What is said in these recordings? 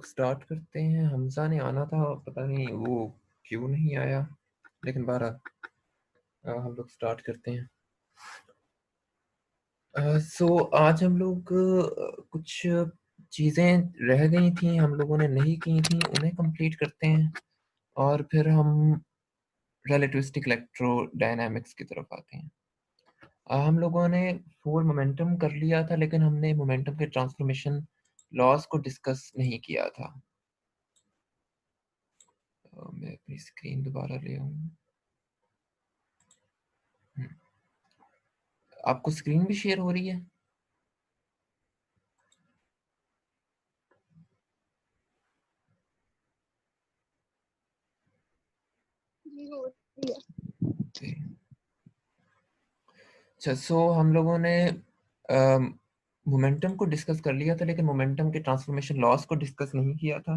Start करते हैं। हमज़ा ने आना था, पता नहीं वो क्यों नहीं आया, लेकिन बहरहाल हम लोग स्टार्ट करते हैं। सो आज हम लोग कुछ चीज़ें रह गई थी, हम लोगों ने नहीं की थी, उन्हें कंप्लीट करते हैं और फिर हम रिलेटिविस्टिक इलेक्ट्रोडायनामिक्स की तरफ आते हैं। हम लोगों ने 4 मोमेंटम कर लिया था, लेकिन हमने मोमेंटम के ट्रांसफॉर्मेशन लॉज़ को डिस्कस नहीं किया था। मैं अपनी स्क्रीन दोबारा ले आऊँ। हुँ। आपको स्क्रीन भी शेयर हो रही है? जी, हो रही है। ओके। अच्छा, सो हम लोगों ने मोमेंटम को डिस्कस कर लिया था, लेकिन मोमेंटम के ट्रांसफॉर्मेशन लॉस को डिस्कस नहीं किया था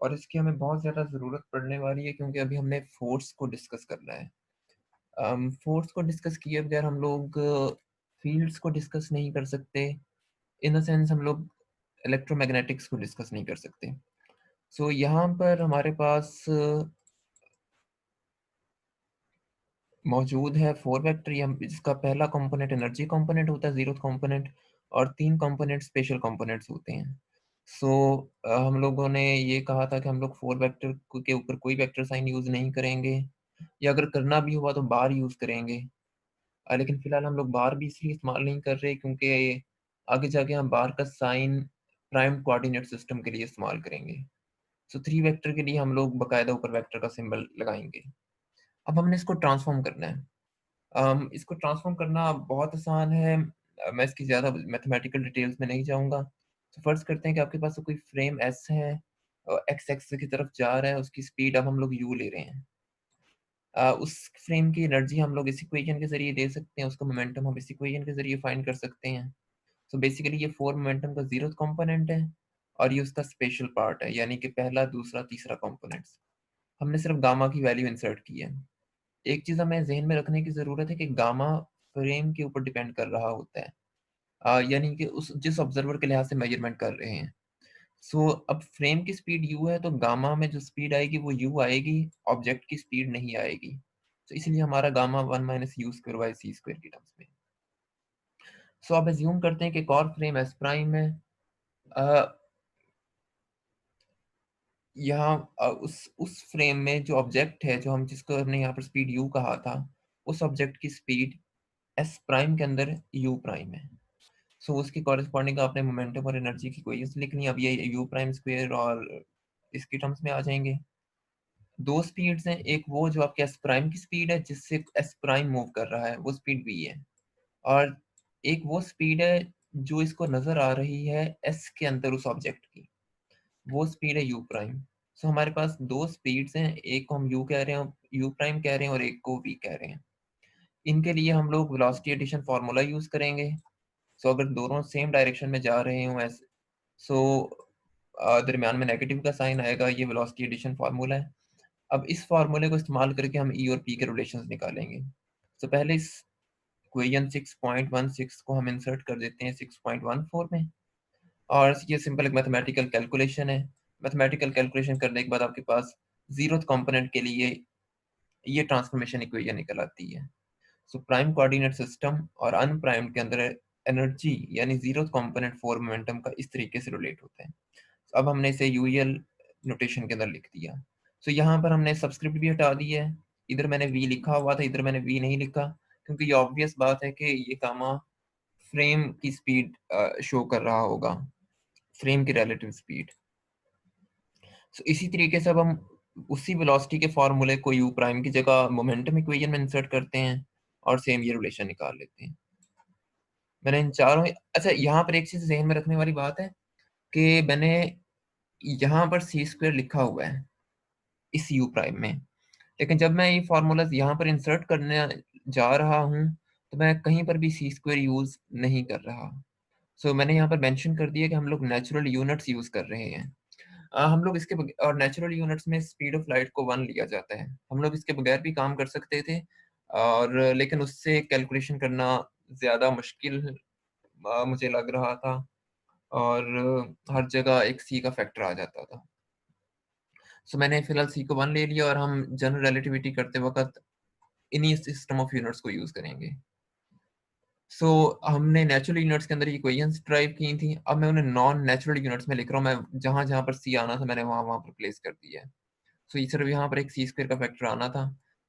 और इसकी हमें बहुत ज़्यादा ज़रूरत पड़ने वाली है, क्योंकि अभी हमने फोर्स को डिस्कस करना है। फोर्स को डिस्कस किए बगैर हम लोग फील्ड्स को डिस्कस नहीं कर सकते। इन द सेंस हम लोग इलेक्ट्रोमैग्नेटिक्स को डिस्कस नहीं कर सकते। सो यहाँ पर हमारे पास मौजूद है 4 वेक्टर, या जिसका पहला कंपोनेंट एनर्जी कंपोनेंट होता है, 0th कंपोनेंट, और 3 कंपोनेंट स्पेशल कंपोनेंट्स होते हैं। सो हम लोगों ने ये कहा था कि हम लोग 4 वेक्टर के ऊपर कोई वेक्टर साइन यूज़ नहीं करेंगे, या अगर करना भी हुआ तो बार यूज़ करेंगे। लेकिन फ़िलहाल हम लोग बार भी इसलिए इस्तेमाल नहीं कर रहे क्योंकि आगे जाके हम बार का साइन प्राइम कोऑर्डिनेट सिस्टम के लिए इस्तेमाल करेंगे। सो 3 वेक्टर के लिए हम लोग बाकायदा ऊपर वेक्टर का सिंबल लगाएँगे। अब हमने इसको ट्रांसफ़ॉर्म करना है। इसको ट्रांसफ़ॉर्म करना बहुत आसान है। मैं इसकी ज़्यादा मैथमेटिकल डिटेल्स में नहीं जाऊँगा। तो फ़र्ज़ करते हैं कि आपके पास कोई फ्रेम एस है, एक्स एक्सिस की तरफ जा रहा है, उसकी स्पीड अब हम लोग यू ले रहे हैं। उस फ्रेम की एनर्जी हम लोग इस इक्वेशन के ज़रिए दे सकते हैं, उसका मोमेंटम हम इस इक्वेशन के ज़रिए फाइंड कर सकते हैं। सो बेसिकली ये 4 मोमेंटम का 0th कंपोनेंट है और ये उसका स्पेशल पार्ट है, यानी कि पहला, दूसरा, तीसरा कंपोनेंट्स। हमने सिर्फ़ गामा की वैल्यू इंसर्ट की है। एक चीज़ हमें ज़हन में रखने की ज़रूरत है कि गामा फ्रेम के ऊपर डिपेंड कर रहा होता है। यानी कि उस जिस ऑब्ज़र्वर के लिहाज़ से मेज़रमेंट कर रहे हैं। सो अब फ्रेम की स्पीड u है, तो गामा में जो स्पीड आएगी वो u आएगी, ऑब्जेक्ट की स्पीड नहीं आएगी। तो इसलिए हमारा gamma 1 minus u square by c square की टर्म्स में। सो अब अज़्यूम करते हैं कि एक और फ्रेम s प्राइम है। अ, यहाँ उस फ्रेम में जो ऑब्जेक्ट है, जो हम जिसको हमने यहाँ पर स्पीड u कहा था, उस ऑब्जेक्ट की स्पीड s प्राइम के अंदर u प्राइम है। सो उसकी कॉरेस्पॉन्डिंग आपने मोमेंटम और एनर्जी की इक्वेशंस लिखनी है। अब ये u प्राइम स्क्वायर और इसकी टर्म्स में आ जाएँगे। 2 स्पीड्स हैं, एक वो जो आपके एस प्राइम की स्पीड है, जिससे एस प्राइम मूव कर रहा है, वो स्पीड v है, और एक वो स्पीड है जो इसको नज़र आ रही है एस के अंदर उस ऑब्जेक्ट की, वो स्पीड है u प्राइम। सो हमारे पास 2 स्पीड्स हैं, एक को हम u कह रहे हैं, u प्राइम कह रहे हैं, और एक को v कह रहे हैं। इनके लिए हम लोग वेलोसिटी एडिशन फार्मूला यूज़ करेंगे। सो अगर दोनों सेम डायरेक्शन में जा रहे हों, ऐसे, सो दरमियान में नेगेटिव का साइन आएगा, ये वेलोसिटी एडिशन फार्मूला है। अब इस फार्मूले को इस्तेमाल करके हम ई और पी के रिलेशंस निकालेंगे। तो पहले इस इक्वेशन 6.16 को हम इंसर्ट कर देते हैं 6.14 में, और ये सिंपल एक मैथमेटिकल कैलकुलेशन है। मैथमेटिकल कैलकुलेशन करने के बाद आपके पास 0th कंपोनेंट के लिए ये ट्रांसफॉर्मेशन इक्वेशन निकल आती है। सो प्राइम कोऑर्डिनेट सिस्टम और अनप्राइम्ड के अंदर एनर्जी, यानी 0th कंपोनेंट 4 मोमेंटम का इस तरीके से रिलेट होता है। अब हमने इसे यूएल नोटेशन के अंदर लिख दिया। सो यहाँ पर हमने सबस्क्रिप्ट भी हटा दी है। इधर मैंने वी लिखा हुआ था, इधर मैंने वी नहीं लिखा, क्योंकि ये ऑब्वियस बात है कि ये गामा फ्रेम की स्पीड शो कर रहा होगा, फ्रेम की रिलेटिव स्पीड। सो इसी तरीके से अब हम उसी वेलोसिटी के फॉर्मूले को यू प्राइम की जगह मोमेंटम इक्वेशन में इंसर्ट करते हैं और सेम ये रिलेशन निकाल लेते हैं। मैंने इन चारों, अच्छा यहाँ पर एक चीज़ ज़हन में रखने वाली बात है कि मैंने यहाँ पर सी स्क्वायर लिखा हुआ है इस यू प्राइम में। लेकिन जब मैं ये फ़ॉर्मूलाज़ यहाँ पर इंसर्ट करने जा रहा हूँ, तो मैं कहीं पर भी सी स्क्वायर यूज़ नहीं कर रहा। सो मैंने यहाँ पर मेंशन कर दिया कि हम लोग नेचुरल यूनिट्स यूज़ कर रहे हैं। हम लोग इसके बग और नेचुरल यूनिट्स में स्पीड ऑफ लाइट को 1 लिया जाता है। हम लोग इसके बगैर भी काम कर सकते थे, और लेकिन उससे कैलकुलेशन करना ज़्यादा मुश्किल मुझे लग रहा था। और हर जगह एक सी का फैक्टर आ जाता था। सो मैंने फिलहाल सी को 1 ले लिया और हम जनरल रिलेटिविटी करते वक़्त इन्हीं सिस्टम ऑफ यूनिट्स को यूज़ करेंगे। सो हमने नेचुरल यूनिट्स के अंदर इक्वेशंस ड्राइव की थी। अब मैं उन्हें नॉन नेचुरल यूनिट्स में लिख रहा हूँ। मैं जहाँ-जहाँ पर सी आना था मैंने वहाँ-वहाँ पर प्लेस कर दिया है। सो ये सिर्फ यहाँ पर एक सी स्क्वायर का फैक्टर आना था।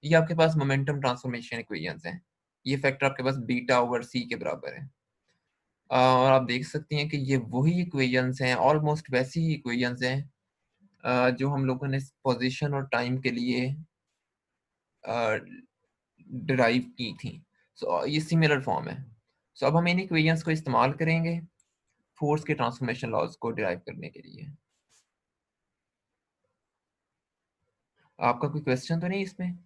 ये आपके पास मोमेंटम ट्रांसफॉर्मेशन इक्वेशंस हैं। ये फैक्टर आपके पास बीटा ओवर सी के बराबर है। और आप देख सकते हैं कि ये वही इक्वेशंस हैं, ऑलमोस्ट वैसी ही इक्वेशंस हैं जो हम लोगों ने पोजीशन और टाइम के लिए अ, डिराइव की थी। सो ये सिमिलर फॉर्म है। सो अब हम इन इक्वेशंस को इस्तेमाल करेंगे फोर्स के ट्रांसफॉर्मेशन लॉज़ को डिराइव करने के लिए। आपका कोई क्वेश्चन तो नहीं इसमें?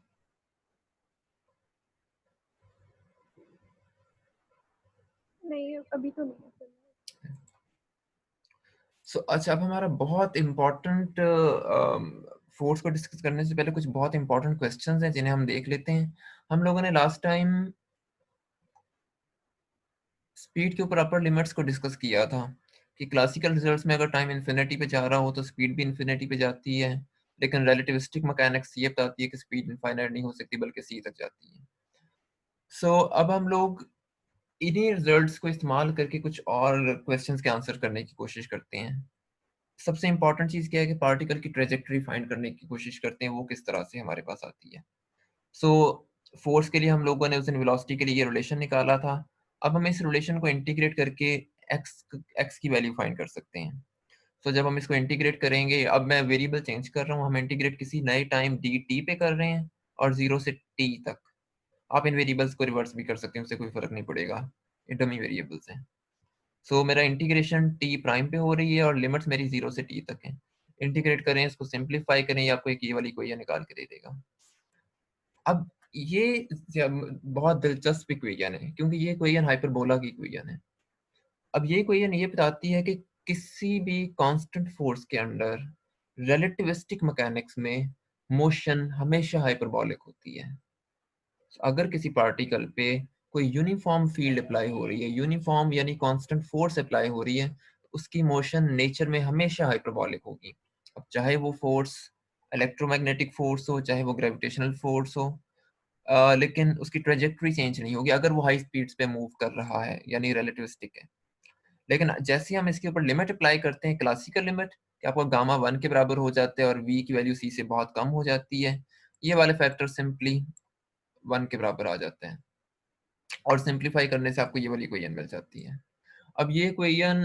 नहीं, अभी तो नहीं है फिलहाल। सो अच्छा, अब हमारा बहुत इम्पोर्टेंट फोर्स को डिस्कस करने से पहले कुछ बहुत इम्पोर्टेंट क्वेश्चंस हैं जिन्हें हम देख लेते हैं। हम लोगों ने लास्ट टाइम स्पीड के ऊपर अपर लिमिट्स को डिस्कस किया था कि क्लासिकल रिजल्ट्स में अगर टाइम इन्फिनिटी पे जा रहा हो तो स्पीड भी इन्फिनिटी पे जाती है, लेकिन रिलेटिविस्टिक मैकेनिक्स ये बताती है कि स्पीड इनफाइनाइट नहीं हो सकती बल्कि सी तक जाती है। सो अब हम लोग इन्हीं रिजल्ट्स को इस्तेमाल करके कुछ और क्वेश्चंस के आंसर करने की कोशिश करते हैं। सबसे इम्पोर्टेंट चीज़ क्या है कि पार्टिकल की ट्रैजेक्टरी फाइंड करने की कोशिश करते हैं, वो किस तरह से हमारे पास आती है। सो फोर्स के लिए हम लोगों ने उस दिन वेलोसिटी के लिए ये रिलेशन निकाला था। अब हम इस रिलेशन को इंटीग्रेट करके एक्स एक्स की वैल्यू फाइंड कर सकते हैं। सो जब हम इसको इंटीग्रेट करेंगे, अब मैं वेरिएबल चेंज कर रहा हूँ, हम इंटीग्रेट किसी नए टाइम डी टी पे कर रहे हैं और 0 से टी तक। आप इन वेरिएबल्स को रिवर्स भी कर सकते हैं, उससे कोई फ़र्क नहीं पड़ेगा। ये डमी वेरिएबल्स हैं। सो मेरा इंटीग्रेशन टी प्राइम पे हो रही है और लिमिट्स मेरी 0 से टी तक है। इंटीग्रेट करें, इसको सिंप्लीफाई करें, ये आपको एक ये वाली इक्वेशन निकाल के दे देगा। अब ये बहुत दिलचस्प इक्वेशन है क्योंकि ये इक्वेशन हाइपरबोला की इक्वेशन है। अब ये इक्वेशन ये बताती है कि किसी भी कांस्टेंट फोर्स के अंडर रिलेटिविस्टिक मैकेनिक्स में मोशन हमेशा हाइपरबोलिक होती है। अगर किसी पार्टिकल पे कोई यूनिफॉर्म फील्ड अप्लाई हो रही है, यूनिफॉर्म यानी कांस्टेंट फोर्स अप्लाई हो रही है, तो उसकी मोशन नेचर में हमेशा हाइपरबोलिक होगी। अब चाहे वो फोर्स इलेक्ट्रोमैग्नेटिक फोर्स हो, चाहे वो ग्रेविटेशनल फोर्स हो, लेकिन उसकी ट्रेजेक्टरी चेंज नहीं होगी अगर वो हाई स्पीड्स पे मूव कर रहा है, यानी रिलेटिविस्टिक है। लेकिन जैसे ही हम इसके ऊपर लिमिट अप्लाई करते हैं, क्लासिकल लिमिट, कि आपका गामा 1 के बराबर हो जाता है और v की वैल्यू c से बहुत कम हो जाती है, ये वाले फैक्टर सिंपली 1 के बराबर आ जाते हैं और सिंप्लीफाई करने से आपको ये वाली इक्वेशन मिल जाती है। अब ये इक्वेशन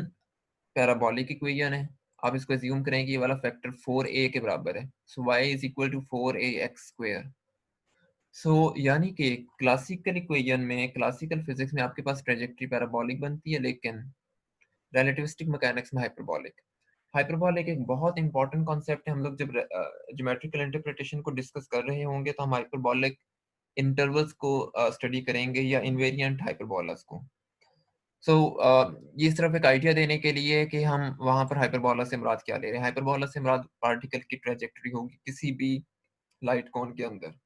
पैराबोलिक इक्वेशन है। आप इसको अज्यूम करें कि ये वाला फैक्टर 4a के बराबर है। So y is equal to 4ax square. So यानी कि क्लासिकल इक्वेशन में, क्लासिकल फिजिक्स में आपके पास ट्रेजेक्टरी पैराबोलिक बनती है, लेकिन रिलेटिविस्टिक मैकेनिक्स में हाइपरबोलिक। हाइपरबोलिक एक बहुत इंपॉर्टेंट कॉन्सेप्ट है। हम लोग जब ज्योमेट्रिकल इंटरप्रिटेशन को डिस्कस कर रहे होंगे तो हम हाइपरबोलिक इंटरवल्स को स्टडी करेंगे या इनवेरिएंट हाइपरबोलास को। सो ये सिर्फ एक आइडिया देने के लिए कि हम वहाँ पर हाइपरबोला से मुराद क्या ले रहे हैं। हाइपरबोला से मुराद पार्टिकल की ट्रैजेक्टरी होगी किसी भी लाइट कोन के अंदर।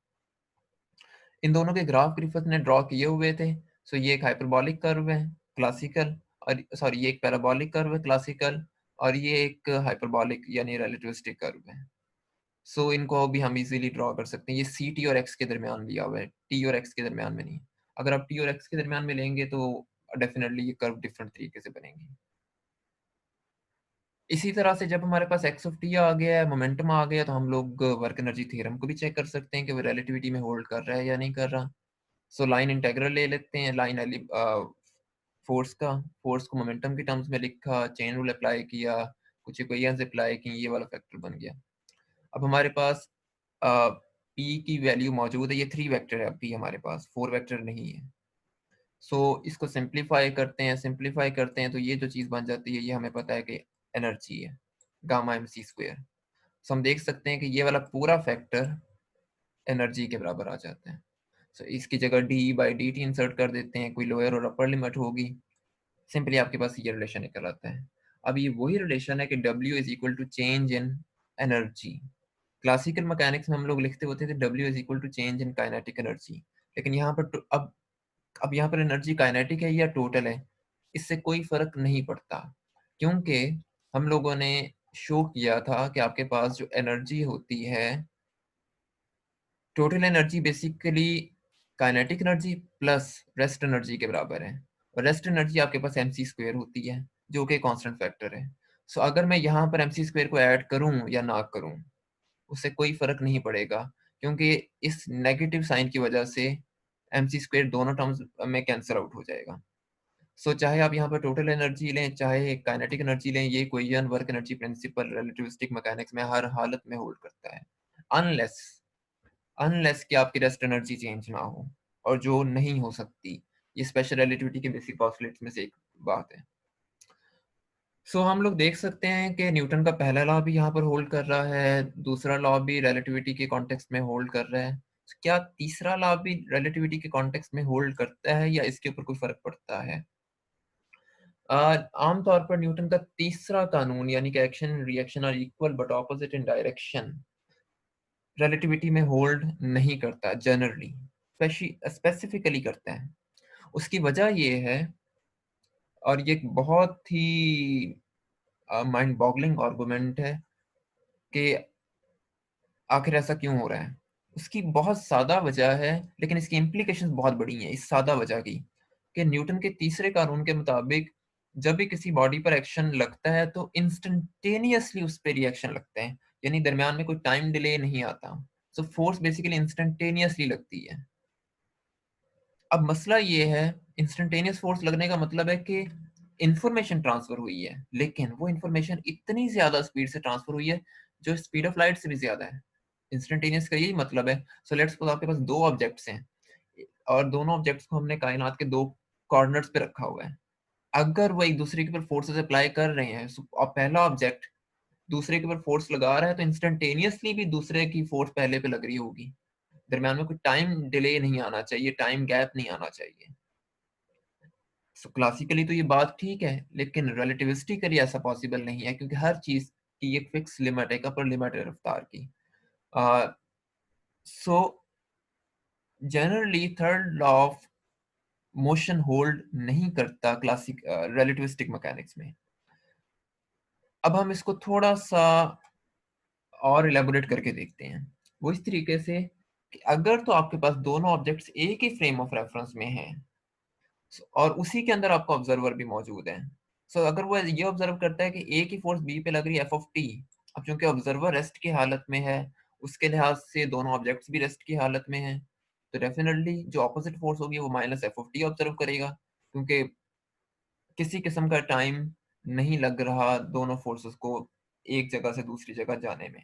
इन दोनों के ग्राफ ग्रिफिथ ने ड्रॉ किए हुए थे। सो ये एक हाइपरबोलिक कर्व है क्लासिकल, और सॉरी ये एक पैराबोलिक कर्व है क्लासिकल, और ये एक हाइपरबोलिक यानी रिलेटिविस्टिक कर्व है। सो इनको भी हम इजीली ड्रॉ कर सकते हैं। ये सी टी और एक्स के दरमियान लिया हुआ है, टी और एक्स के दरमियान में नहीं। अगर आप टी और एक्स के दरमियान में लेंगे तो डेफिनेटली ये कर्व डिफरेंट तरीके से बनेंगी। इसी तरह से जब हमारे पास एक्स ऑफ टी आ गया है, मोमेंटम आ गया, तो हम लोग वर्क एनर्जी थ्योरम को भी चेक कर सकते हैं कि वो रिलेटिविटी में होल्ड कर रहा है या नहीं कर रहा। सो लाइन इंटीग्रल ले लेते हैं, लाइन फोर्स का, फोर्स को मोमेंटम के टर्म्स में लिखा, चेन रूल अप्लाई किया, कुछ इक्वेशंस अप्लाई की, ये वाला फैक्टर बन गया। अब हमारे पास पी की वैल्यू मौजूद है, ये 3 वेक्टर है, अब पी हमारे पास 4 वेक्टर नहीं है। सो इसको सिंप्लीफाई करते हैं, सिंप्लीफाई करते हैं तो ये जो चीज़ बन जाती है ये हमें पता है कि एनर्जी है, गामा एम सी स्क्वायर। सो हम देख सकते हैं कि ये वाला पूरा फैक्टर एनर्जी के बराबर आ जाता है। सो इसकी जगह D by D T insert कर देते हैं, कोई लोअर और अपर लिमिट होगी, सिंपली आपके पास ये रिलेशन निकल आता है। अब ये वही रिलेशन है कि W is equal to change in energy. Classical mechanics में हम लोग लिखते होते थे W is equal to change in kinetic energy, लेकिन यहाँ पर अब यहाँ पर एनर्जी काइनेटिक है या टोटल है, इससे कोई फर्क नहीं पड़ता, क्योंकि हम लोगों ने शो किया था कि आपके पास जो एनर्जी होती है, total energy basically kinetic energy plus rest energy के बराबर है, और रेस्ट एनर्जी आपके पास mc स्क्वायर होती है, जो कि कांस्टेंट फैक्टर है। सो अगर मैं यहाँ पर mc स्क्वायर को ऐड करूँ या ना करूँ, उससे कोई फ़र्क नहीं पड़ेगा, क्योंकि इस नेगेटिव साइन की वजह से mc स्क्वायर दोनों टर्म्स में कैंसल आउट हो जाएगा। सो चाहे आप यहाँ पर टोटल एनर्जी लें, चाहे काइनेटिक एनर्जी लें, ये equation work energy principal relativistic mechanics में हर हालत में होल्ड करता है, अनलेस अनलेस कि आपकी रेस्ट एनर्जी चेंज ना हो, और जो नहीं हो सकती। ये स्पेशल रिलेटिविटी के बेसिक पोस्टुलेट्स में से एक बात है। सो हम लोग देख सकते हैं कि न्यूटन का पहला लॉ भी यहाँ पर होल्ड कर रहा है, दूसरा लॉ भी रिलेटिविटी के कॉन्टेक्स्ट में होल्ड कर रहा है। क्या तीसरा लॉ भी रिलेटिविटी के कॉन्टेक्स्ट में होल्ड करता है या इसके ऊपर कोई फर्क पड़ता है? आमतौर पर न्यूटन का तीसरा कानून यानी कि action reaction are equal but opposite in direction relativity में होल्ड नहीं करता जनरली, स्पेसिफिकली करता है। उसकी वजह ये है, और ये एक बहुत ही माइंड बॉगलिंग आर्गुमेंट है, कि आखिर ऐसा क्यों हो रहा है। उसकी बहुत सादा वजह है, लेकिन इसकी इम्प्लीकेशंस बहुत बड़ी हैं इस सादा वजह की, कि न्यूटन के तीसरे कानून के मुताबिक जब भी किसी बॉडी पर एक्शन लगता है तो इंस्टेंटेनियसली उस पर रिएक्शन लगता है, यानी दरमियान में कोई टाइम डिले नहीं आता। सो फोर्स बेसिकली इंस्टेंटेनियसली लगती है। अब मसला ये है, इंस्टेंटेनियस फोर्स लगने का मतलब है कि इंफॉर्मेशन ट्रांसफर हुई है, लेकिन वो इंफॉर्मेशन इतनी ज्यादा स्पीड से ट्रांसफर हुई है जो स्पीड ऑफ लाइट से भी ज्यादा है। इंस्टेंटेनियस का यही मतलब है। सो लेट्स सपोज आपके पास दो ऑब्जेक्ट्स हैं, और दोनों ऑब्जेक्ट्स को हमने कायनात के दो कॉर्नर्स पे रखा हुआ है। अगर वो एक दूसरे के ऊपर फोर्सेस अप्लाई कर रहे हैं, और पहला ऑब्जेक्ट दूसरे के ऊपर फोर्स लगा रहा है, तो इंस्टेंटेनियसली भी दूसरे की फोर्स पहले पे लग रही होगी। दरम्यान में कोई टाइम डिले नहीं आना चाहिए, टाइम गैप नहीं आना चाहिए। सो क्लासिकली तो ये बात ठीक है, लेकिन रिलेटिविस्टिकली ऐसा पॉसिबल नहीं है, क्योंकि हर चीज की एक फिक्स लिमिट है, एक अपर लिमिट है रफ्तार की। So generally third law of motion hold नहीं करता क्लासिक रिलेटिविस्टिक मैकेनिक्स में। अब हम इसको थोड़ा सा और इलेबोरेट करके देखते हैं। वो इस तरीके से कि अगर तो आपके पास दोनों ऑब्जेक्ट्स एक ही फ्रेम ऑफ रेफरेंस में हैं, और उसी के अंदर आपका ऑब्जर्वर भी मौजूद है। अगर वो ये ऑब्जर्व करता है कि ए की फोर्स बी पे लग रही है एफ ऑफ टी, अब चूंकि ऑब्जर्वर रेस्ट की हालत में है, उसके लिहाज से दोनों ऑब्जेक्ट्स भी रेस्ट की हालत में हैं, तो डेफिनेटली जो ऑपोजिट फोर्स होगी वो minus F of T observe करेगा, क्योंकि किसी किस्म का टाइम नहीं लग रहा दोनों फोर्सेस को एक जगह से दूसरी जगह जाने में।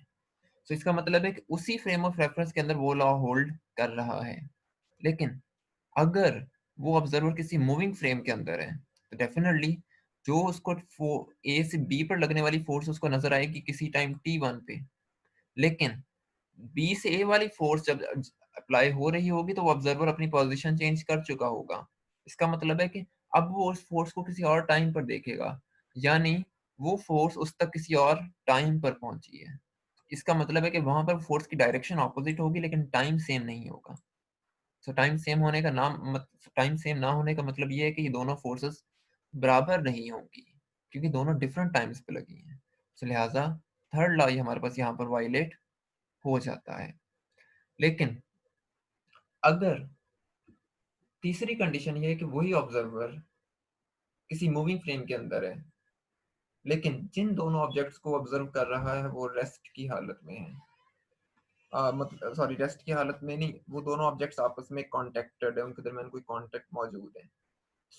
इसका मतलब है कि उसी फ्रेम ऑफ रेफरेंस के अंदर वो लॉ होल्ड कर रहा है। लेकिन अगर वो ऑब्जर्वर किसी मूविंग फ्रेम के अंदर है, तो डेफिनेटली जो उसको ए से बी पर लगने वाली फोर्स उसको नजर आएगी किसी टाइम t1 पे, लेकिन बी से ए वाली फोर्स जब अप्लाई हो रही होगी तो वो ऑब्जर्वर अपनी पोजीशन चेंज कर चुका होगा। इसका मतलब है कि अब वो उस फोर्स को किसी और टाइम पर देखेगा, यानी वो फोर्स उस तक किसी और टाइम पर पहुंची है। इसका मतलब है कि वहां पर फोर्स की डायरेक्शन ऑपोजिट होगी, लेकिन टाइम सेम नहीं होगा। टाइम सेम ना होने का मतलब ये है कि ये दोनों फोर्सेस बराबर नहीं होंगी, क्योंकि दोनों डिफरेंट टाइम्स पे लगी हैं। लिहाजा थर्ड लॉ हमारे पास यहाँ पर वायलेट हो जाता है। लेकिन अगर तीसरी कंडीशन ये है कि वही ऑब्जर्वर किसी मूविंग फ्रेम के अंदर है, लेकिन जिन दोनों ऑब्जेक्ट्स को ऑब्जर्व कर रहा है वो रेस्ट की हालत में है, मतलब सॉरी रेस्ट की हालत में नहीं, वो दोनों ऑब्जेक्ट्स आपस में कॉन्टेक्टेड है, उनके दरमियान कोई कॉन्टेक्ट मौजूद है।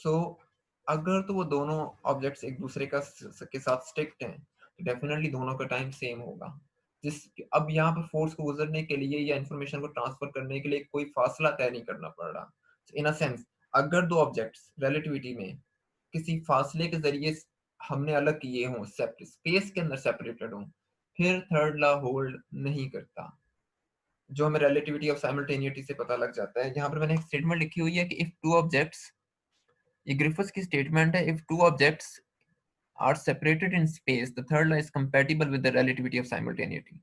सो अगर तो वो दोनों ऑब्जेक्ट्स एक दूसरे के साथ स्टिक्ड हैं, तो डेफिनेटली दोनों का टाइम सेम होगा। जिस अब यहाँ पर फोर्स को गुजरने के लिए या इंफॉर्मेशन को ट्रांसफर करने के लिए कोई फासला तय नहीं करना पड़ रहा। इन अ सेंस, अगर दो ऑब्जेक्ट्स रिलेटिविटी में किसी फासले के जरिए हमने अलग किए हों, स्पेस के अंदर सेपरेटेड हों, फिर थर्ड लॉ होल्ड नहीं करता, जो हमें रिलेटिविटी ऑफ साइमल्टेनिटी से पता लग जाता है। यहाँ पर मैंने एक स्टेटमेंट लिखी हुई है कि इफ टू ऑब्जेक्ट्स, ये ग्रिफिथ्स की स्टेटमेंट है, if two objects are separated in space the third law is compatible with the relativity of simultaneity.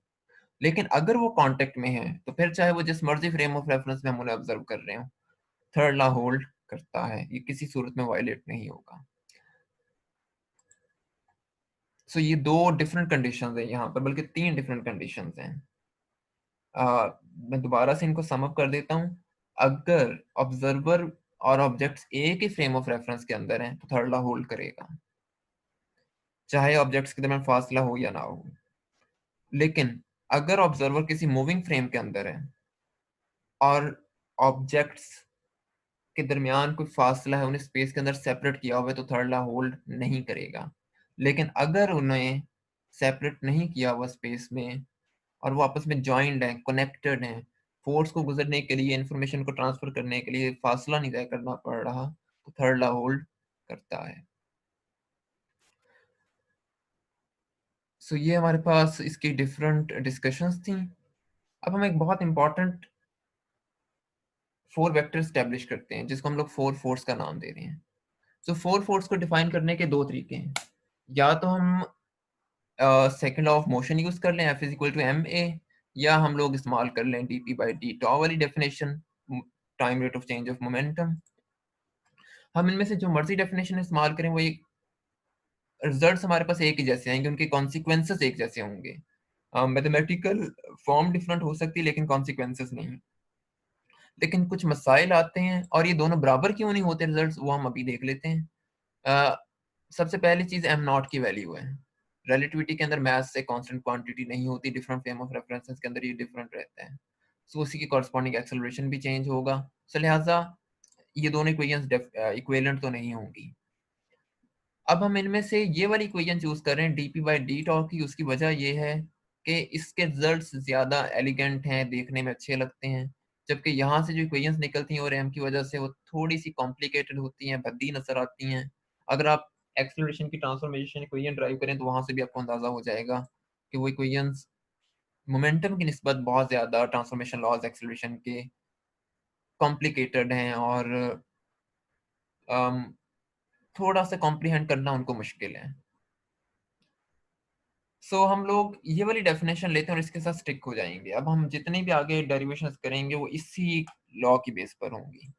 लेकिन अगर वो कांटेक्ट में है, तो फिर चाहे वो जिस मर्जी फ्रेम ऑफ रेफरेंस में हम उन्हें ऑब्जर्व कर रहे हो, थर्ड लॉ होल्ड करता है, ये किसी सूरत में वायलेट नहीं होगा। सो ये 2 डिफरेंट कंडीशंस हैं यहाँ पर, बल्कि 3 डिफरेंट कंडीशंस हैं। मैं दोबारा से इनको सम अप कर देता हूँ। अगर ऑब्जर्वर और ऑब्जेक्ट्स एक ही फ्रेम ऑफ रेफरेंस के अंदर हैं, तो थर्ड लॉ होल्ड करेगा, चाहे ऑब्जेक्ट्स के दरमियान फासला हो या ना हो। लेकिन अगर ऑब्जर्वर किसी मूविंग फ्रेम के अंदर है और ऑब्जेक्ट्स के दरमियान कोई फासला है, उन्हें स्पेस के अंदर सेपरेट किया हुआ है, तो थर्ड लॉ होल्ड नहीं करेगा। लेकिन अगर उन्हें सेपरेट नहीं किया हुआ स्पेस में और वो आपस में जॉइंड हैं, कनेक्टेड हैं, फोर्स को गुजरने के लिए, इंफॉर्मेशन को ट्रांसफर करने के लिए फासला नहीं तय करना पड़ रहा, तो थर्ड लॉ होल्ड करता है। सो ये हमारे पास इसकी डिफरेंट डिस्कशंस थी। अब हम एक बहुत इंपॉर्टेंट 4 वेक्टर स्टैब्लिश करते हैं, जिसको हम लोग 4 फोर्स का नाम दे रहे हैं। सो 4 फोर्स को डिफाइन करने के 2 तरीके हैं। या तो हम second law of motion use कर लें, F is equal to ma, या हम लोग इस्तेमाल कर लें dp बाई डी टॉ वाली definition, time rate of change of momentum. हम इनमें से जो मर्जी डेफिनेशन इस्तेमाल करें, वो एक रिजल्ट्स हमारे पास एक ही जैसे आएंगे, उनके कॉन्सिक्वेंसेस एक जैसे होंगे। मैथमेटिकल फॉर्म डिफरेंट हो सकती है, लेकिन कॉन्सिक्वेंसेस नहीं। लेकिन कुछ मसाइल आते हैं, और ये दोनों बराबर क्यों नहीं होते रिजल्ट्स, वो हम अभी देख लेते हैं। अ, सबसे पहली चीज एम नॉट की वैल्यू है। रिलेटिविटी के अंदर मैथ से कांस्टेंट क्वांटिटी नहीं होती, डिफरेंट फ्रेम ऑफ रेफरेंसेस के अंदर ये डिफरेंट रहता है। सो उसी की कॉरस्पॉन्डिंग एक्सेलरेशन भी चेंज होगा। सो लिहाजा ये दोनों इक्वेशंस इक्विवेलेंट तो नहीं होंगी। अब हम इनमें से ये वाली इक्वेशन चूज कर रहे हैं डीपी बाई डी टॉ की। उसकी वजह ये है कि इसके रिजल्ट्स ज्यादा एलिगेंट हैं, देखने में अच्छे लगते हैं, जबकि यहाँ से जो इक्वेशंस निकलती हैं और एम की वजह से वो थोड़ी सी कॉम्प्लिकेटेड होती हैं, भद्दी नजर आती हैं। अगर आप एक्सेलरेशन की ट्रांसफॉर्मेशन इक्वेशन ड्राइव करें, तो वहां से भी आपको अंदाजा हो जाएगा कि वो इक्वेशंस मोमेंटम की निस्बत बहुत ज्यादा ट्रांसफॉर्मेशन लॉज एक्सेलरेशन के कॉम्प्लिकेटेड हैं, और थोड़ा सा कॉम्प्रीहेंड करना उनको मुश्किल है। हम लोग ये वाली डेफिनेशन लेते हैं और इसके साथ स्टिक हो जाएंगे। अब हम जितनी भी आगे डेरिवेशंस करेंगे, वो इसी लॉ की बेस पर होंगी।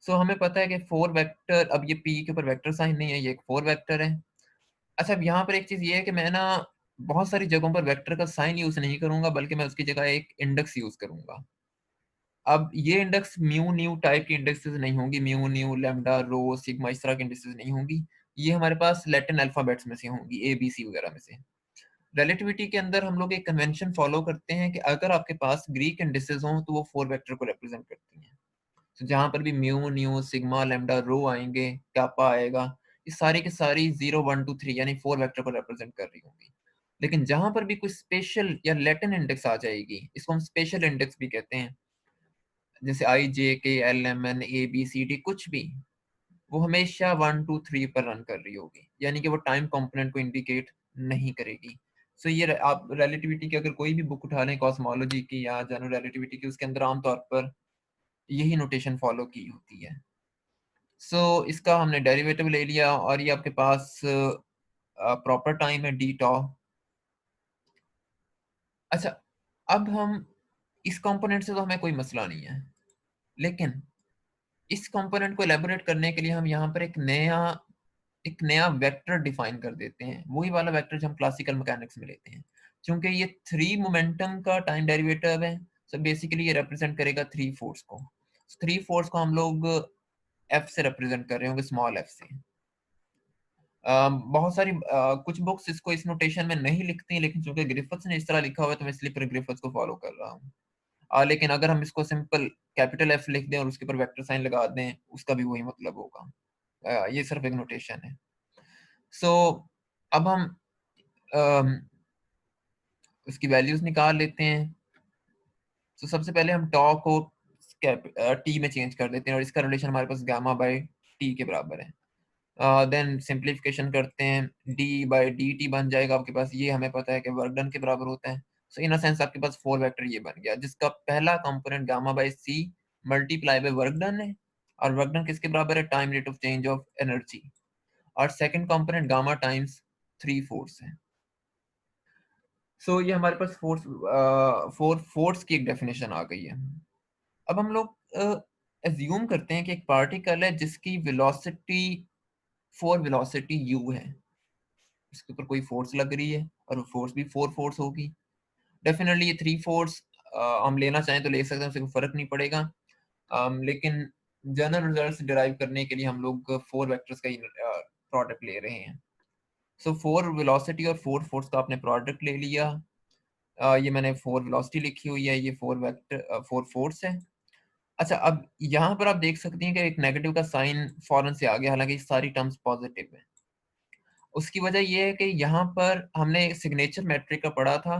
हमें पता है कि 4 वेक्टर, अब ये p के ऊपर वेक्टर साइन नहीं है, ये एक 4 वेक्टर है। अच्छा, अब यहाँ पर एक चीज ये है कि मैं ना बहुत सारी जगहों पर वेक्टर का साइन यूज नहीं करूंगा, बल्कि मैं उसकी जगह एक इंडेक्स यूज करूंगा। अब ये इंडेक्स म्यू न्यू टाइप की इंडेक्सेस नहीं होंगी, म्यू न्यू लैम्डा रो सिग्मा इस तरह की इंडेक्सेस नहीं होंगी। ये हमारे पास लैटिन अल्फाबेट्स में से होंगी, ए बी सी वगैरह में से। रिलेटिविटी के अंदर हम लोग एक कन्वेंशन फॉलो करते हैं कि अगर आपके पास ग्रीक इंडिसेस हों, तो वो 4 वेक्टर को रिप्रेजेंट करती हैं। जहां पर भी म्यू न्यू सिग्मा लैम्डा रो आएंगे, कापा आएगा, ये सारी की सारी 0 1 2 3 यानी 4 वेक्टर को रिप्रेजेंट कर रही होंगी। लेकिन जहां पर भी कोई स्पेशल या लैटिन इंडेक्स आ जाएगी, इसको हम स्पेशल इंडेक्स भी कहते हैं, जैसे I J K L M N A B C D कुछ भी, वो हमेशा 1 2 3 पर रन कर रही होगी, यानी कि वो टाइम कंपोनेंट को इंडिकेट नहीं करेगी। ये आप रिलेटिविटी की अगर कोई भी बुक उठा लें, कॉस्मोलॉजी की या जनरल रिलेटिविटी की, उसके अंदर आमतौर पर यही नोटेशन फॉलो की होती है। इसका हमने डेरिवेटिव ले लिया, और ये आपके पास प्रॉपर टाइम है डी टॉ। अच्छा, अब हम इस कंपोनेंट से तो हमें कोई मसला नहीं है, लेकिन इस कंपोनेंट को एलेबोरेट करने के लिए हम यहाँ पर एक नया वेक्टर डिफाइन कर देते हैं, वही वाला वेक्टर जो हम क्लासिकल मैकेनिक्स में लेते हैं। क्योंकि ये 3 मोमेंटम का टाइम डेरिवेटिव है, बेसिकली ये रिप्रेजेंट करेगा 3 फोर्स को। 3 फोर्स को हम लोग एफ से रिप्रेजेंट कर रहे होंगे, स्मॉल एफ से। बहुत सारी कुछ बुक्स इसको इस नोटेशन में नहीं लिखती, लेकिन चूंकि ग्रिफिथ्स ने इस तरह लिखा हुआ है, तो मैं इसलिए फिर ग्रिफिथ्स को फॉलो कर रहा हूँ। लेकिन अगर हम इसको सिंपल कैपिटल एफ लिख दें और उसके ऊपर वेक्टर साइन लगा दें, उसका भी वही मतलब होगा। ये सिर्फ एक नोटेशन है। सो अब हम अम, उसकी वैल्यूज निकाल लेते हैं। सबसे पहले हम टॉ को टी में चेंज कर देते हैं, और इसका रिलेशन हमारे पास गामा बाई टी के बराबर है। देन सिंप्लीफिकेशन करते हैं, डी बाई डी टी बन जाएगा आपके पास। ये हमें पता है कि वर्क डन के बराबर होता है। इन अ सेंस आपके पास 4 वेक्टर ये बन गया, जिसका पहला component gamma by c multiply by work done है, और वर्क डन किसके बराबर है, time rate of change of energy. और second component gamma times 3 force है। ये हमारे पास फोर्स की एक डेफिनेशन आ गई है। अब हम लोग एज्यूम करते हैं कि एक पार्टिकल है जिसकी वेलोसिटी 4 वेलोसिटी u है। इसके ऊपर कोई फोर्स लग रही है और फोर्स भी 4 फोर्स होगी। डेफिनेटली ये 3 फोर्स हम लेना चाहें तो ले सकते हैं, उससे कोई फर्क नहीं पड़ेगा। लेकिन जनरल रिजल्ट्स डिराइव करने के लिए हम लोग 4 वेक्टर्स का ही प्रोडक्ट ले रहे हैं। सो 4 वेलोसिटी और 4 फोर्स का आपने प्रोडक्ट ले लिया। ये मैंने 4 वेलोसिटी लिखी हुई है, ये 4 वेक्टर 4 फोर्स है। अच्छा, अब यहाँ पर आप देख सकते हैं कि एक नेगेटिव का साइन फौरन से आ गया, हालांकि ये सारी टर्म्स पॉजिटिव है। उसकी वजह ये है कि यहाँ पर हमने सिग्नेचर मैट्रिक का पढ़ा था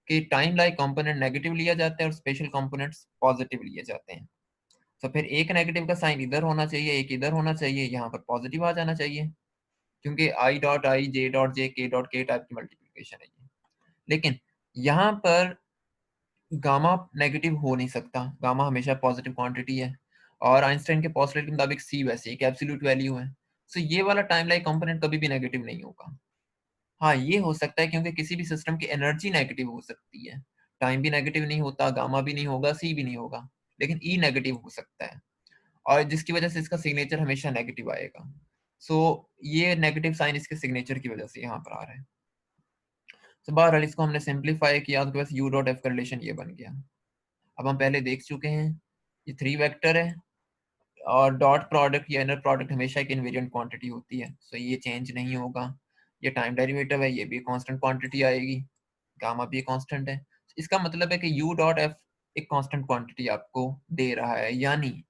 कि टाइम लाइक कंपोनेंट नेगेटिव लिया जाता है और स्पेशल कंपोनेंट्स पॉजिटिव लिए जाते हैं। तो फिर एक नेगेटिव का साइन इधर होना चाहिए, एक इधर होना चाहिए, यहाँ पर पॉजिटिव आ जाना चाहिए, क्योंकि I dot I, J dot J, के डॉट के टाइप की मल्टीप्लिकेशन है ये। लेकिन यहाँ पर गामा नेगेटिव हो नहीं सकता, गामा हमेशा पॉजिटिव क्वांटिटी है और आइंस्टाइन के पोस्टुलेट के मुताबिक सी वैसे एक एब्सोल्यूट वैल्यू है। सो ये वाला टाइम लाइक कंपोनेंट कभी भी नेगेटिव नहीं होगा। हाँ, ये हो सकता है क्योंकि किसी भी सिस्टम की एनर्जी नेगेटिव हो सकती है। टाइम भी नेगेटिव नहीं होता, गामा भी नहीं होगा, सी भी नहीं होगा, लेकिन ई नेगेटिव हो सकता है और जिसकी वजह से इसका सिग्नेचर हमेशा नेगेटिव आएगा। सो ये नेगेटिव साइन इसके सिग्नेचर की वजह से यहाँ पर आ रहा है। तो बहरहाल इसको हमने सिंप्लीफाई किया, आपके पास यू डॉट एफ का रिलेशन ये बन गया। अब हम पहले देख चुके हैं, ये 3 वेक्टर है और डॉट प्रोडक्ट या इनर प्रोडक्ट हमेशा एक इनवेरिएंट क्वांटिटी होती है, सो ये चेंज नहीं होगा। ये टाइम डेरिवेटिव है, ये भी कांस्टेंट क्वांटिटी आएगी, गामा भी कांस्टेंट है। इसका मतलब है कि यू डॉट एफ एक कांस्टेंट क्वांटिटी आपको दे रहा है, यानी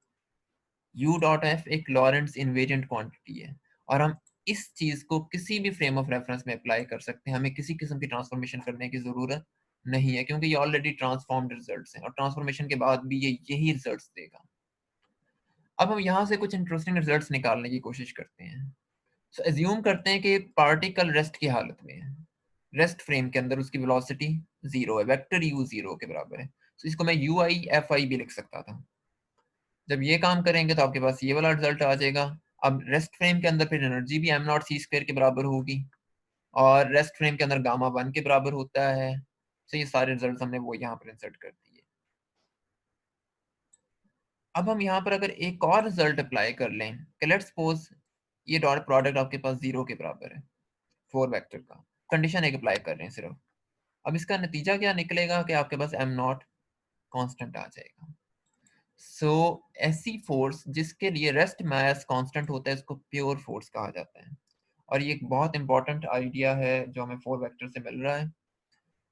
यू डॉट एफ एक लॉरेंट्ज इनवेरिएंट क्वांटिटी है और हम इस चीज को किसी भी फ्रेम ऑफ रेफरेंस में अप्लाई कर सकते हैं। हमें किसी किस्म की ट्रांसफॉर्मेशन करने की जरूरत नहीं है, क्योंकि ये ऑलरेडी ट्रांसफॉर्म्ड रिजल्ट्स हैं और ट्रांसफॉर्मेशन के बाद भी ये यही रिजल्ट्स देगा। अब हम यहाँ से कुछ इंटरेस्टिंग रिजल्ट्स निकालने की कोशिश करते हैं। सो एज्यूम करते हैं कि पार्टिकल रेस्ट की हालत में है, रेस्ट फ्रेम के अंदर उसकी वेलोसिटी 0 है, वेक्टर यू 0 के बराबर है। तो इसको मैं यू आई एफ आई भी लिख सकता था। जब ये काम करेंगे तो आपके पास ये वाला रिजल्ट आ जाएगा। अब रेस्ट फ्रेम के अंदर फिर एनर्जी भी एम नॉट सी स्क्वायर के बराबर होगी और रेस्ट फ्रेम के अंदर गामा 1 के बराबर होता है। तो ये सारे रिजल्ट हमने वो यहाँ पर इंसर्ट कर दिए। अब हम यहाँ पर अगर एक और रिजल्ट अप्लाई कर लें कि लेट्स सपोज ये डॉट प्रोडक्ट आपके पास 0 के बराबर है 4 वेक्टर का, कंडीशन एक अप्लाई कर रहे हैं सिर्फ। अब इसका नतीजा क्या निकलेगा कि आपके पास एम नॉट कॉन्स्टेंट आ जाएगा। सो ऐसी फोर्स जिसके लिए रेस्ट मास कांस्टेंट होता है, इसको प्योर फोर्स कहा जाता है। और ये एक बहुत इंपॉर्टेंट आइडिया है जो हमें 4 वेक्टर से मिल रहा है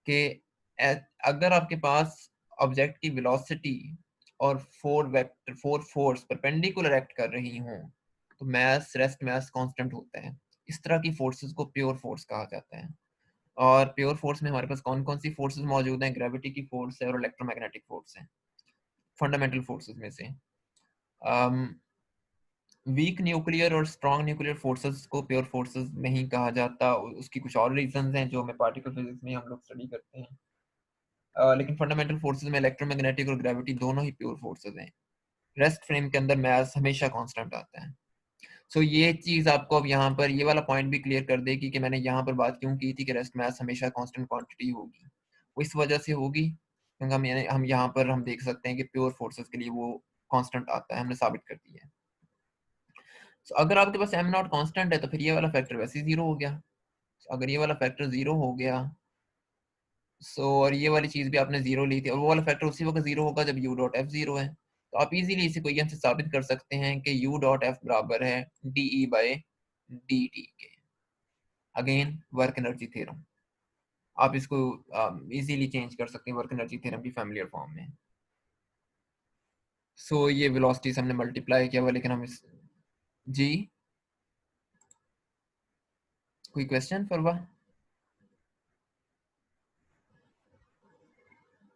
कि अगर आपके पास ऑब्जेक्ट की वेलोसिटी और 4 फोर्स परपेंडिकुलर एक्ट कर रही हों तो मास रेस्ट मास कांस्टेंट होता है। इस तरह की फोर्सेस को प्योर फोर्स कहा जाता है। और प्योर फोर्स में हमारे पास कौन कौन सी फोर्सेस मौजूद हैं? ग्रेविटी की फोर्स है और इलेक्ट्रोमैग्नेटिक फोर्स है, फंडामेंटल फोर्सेस में से। वीक न्यूक्लियर और स्ट्रॉन्ग न्यूक्लियर फोर्सेस को प्योर फोर्सेस नहीं कहा जाता, उसकी कुछ और रीजंस हैं जो हमें पार्टिकल फिजिक्स में हम लोग स्टडी करते हैं। लेकिन फंडामेंटल फोर्सेस में इलेक्ट्रोमैग्नेटिक और ग्रेविटी दोनों ही प्योर फोर्सेस हैं। रेस्ट फ्रेम के अंदर मास हमेशा कांस्टेंट आता है। सो ये चीज आपको अब यहाँ पर ये वाला पॉइंट भी क्लियर कर देगी कि मैंने यहाँ पर बात क्यों की थी कि रेस्ट मास हमेशा कांस्टेंट क्वांटिटी होगी। वो इस वजह से होगी क्योंकि हम यहाँ पर हम देख सकते हैं कि प्योर फोर्सेस के लिए वो कांस्टेंट आता है, हमने साबित कर दिया है। So, अगर आपके पास एम नॉट कांस्टेंट है तो फिर ये वाला फैक्टर वैसे ही 0 हो गया। अगर ये वाला फैक्टर 0 हो गया, और ये वाली चीज भी आपने 0 ली थी और वो वाला फैक्टर उसी वक्त 0 होगा जब यू डॉट एफ 0 है। तो आप इजीली इसे इक्वेशन से साबित कर सकते हैं कि यू डॉट एफ बराबर है D E by D T के। अगेन वर्क एनर्जी थ्योरम, आप इसको इजीली चेंज कर सकते हैं वर्क एनर्जी थ्योरम की फैमिलियर फॉर्म में। ये वेलोसिटी से हमने मल्टीप्लाई किया हुआ, लेकिन हम इस जी कोई क्वेश्चन फरवा?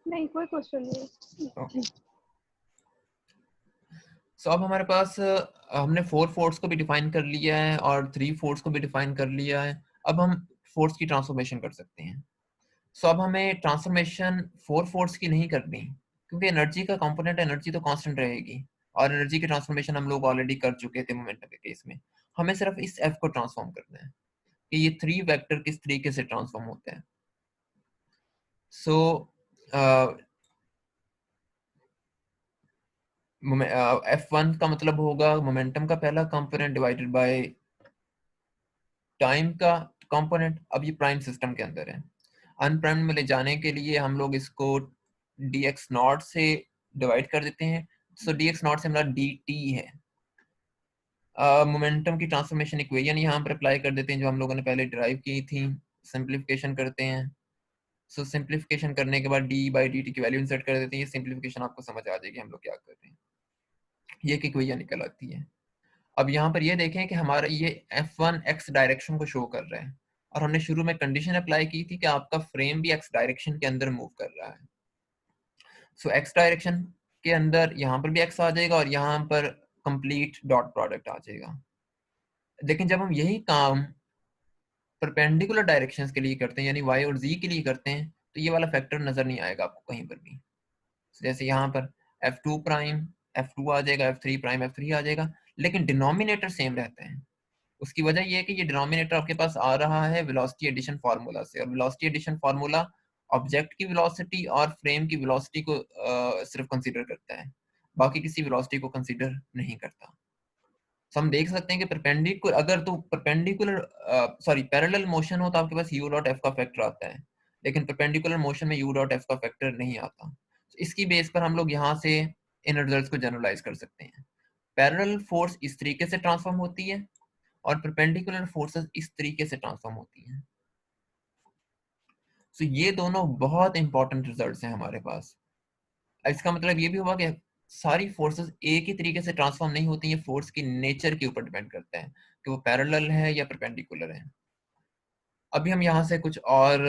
नहीं, कोई क्वेश्चन नहीं। ओके। अब हमारे पास हमने 4 फोर्स को भी डिफाइन कर लिया है और 3 फोर्स को भी डिफाइन कर लिया है। अब हम फोर्स की ट्रांसफॉर्मेशन कर सकते हैं। अब हमें ट्रांसफॉर्मेशन 4 फोर्स की नहीं करनी, क्योंकि एनर्जी का कंपोनेंट एनर्जी तो कांस्टेंट रहेगी और एनर्जी की ट्रांसफॉर्मेशन हम लोग ऑलरेडी कर चुके थे मोमेंटम के केस में। हमें सिर्फ इस एफ को ट्रांसफॉर्म करना है कि ये 3 वेक्टर किस तरीके से ट्रांसफॉर्म होते हैं। सो F1 का मतलब होगा मोमेंटम का पहला कंपोनेंट डिवाइडेड बाय टाइम का कंपोनेंट, अब ये प्राइम सिस्टम के अंदर है। अनप्राइम में ले जाने के लिए हम लोग इसको dx नॉट से डिवाइड कर देते हैं। सो dx नॉट से हमारा dt है। मोमेंटम की ट्रांसफॉर्मेशन इक्वेशन यहाँ पर अप्लाई कर देते हैं जो हम लोगों ने पहले डिराइव की थी। सिंप्लीफिकेशन करते हैं। सो सिंप्लीफिकेशन करने के बाद d बाई dt की वैल्यू इंसर्ट कर देते हैं। ये सिंप्लीफिकेशन आपको समझ आ जाएगी हम लोग क्या कर रहे हैं। ये एक इक्वेशन निकल आती है। अब यहाँ पर ये देखें कि हमारा ये f1 x डायरेक्शन को शो कर रहा है और हमने शुरू में कंडीशन अप्लाई की थी कि आपका फ्रेम भी x डायरेक्शन के अंदर मूव कर रहा है। सो x डायरेक्शन के अंदर यहाँ पर भी x आ जाएगा और यहाँ पर कंप्लीट डॉट प्रोडक्ट आ जाएगा। लेकिन जब हम यही काम परपेंडिकुलर डायरेक्शंस के लिए करते हैं यानी y और z के लिए करते हैं तो ये वाला फैक्टर नजर नहीं आएगा आपको कहीं पर भी। जैसे यहाँ पर f2 प्राइम f2 आ जाएगा, f3 प्राइम f3 आ जाएगा, लेकिन डिनोमिनेटर सेम रहते हैं। उसकी वजह ये है कि ये डिनोमिनेटर आपके पास आ रहा है वेलोसिटी एडिशन फार्मूला से, और वेलोसिटी एडिशन फार्मूला ऑब्जेक्ट की वेलोसिटी और फ्रेम की वेलोसिटी को सिर्फ कंसीडर करता है, बाकी किसी वेलोसिटी को कंसीडर नहीं करता। तो हम देख सकते हैं कि परपेंडिकुलर अगर तो परपेंडिकुलर पैरेलल मोशन हो तो आपके पास u डॉट f का फैक्टर आता है, लेकिन परपेंडिकुलर मोशन में u डॉट f का फैक्टर नहीं आता। तो इसकी बेस पर हम लोग यहाँ से इन रिजल्ट्स को जनरलाइज कर सकते हैं। पैरेलल फोर्स इस तरीके से ट्रांसफॉर्म होती है और परपेंडिकुलर फोर्सेस इस तरीके से ट्रांसफॉर्म होती हैं। सो ये दोनों बहुत इंपॉर्टेंट रिजल्ट्स हैं हमारे पास। इसका मतलब ये भी हुआ कि सारी फोर्सेस एक ही तरीके से ट्रांसफॉर्म नहीं होती, ये फोर्स की नेचर के ऊपर डिपेंड करता है कि वो पैरेलल है या परपेंडिकुलर है। अभी हम यहाँ से कुछ और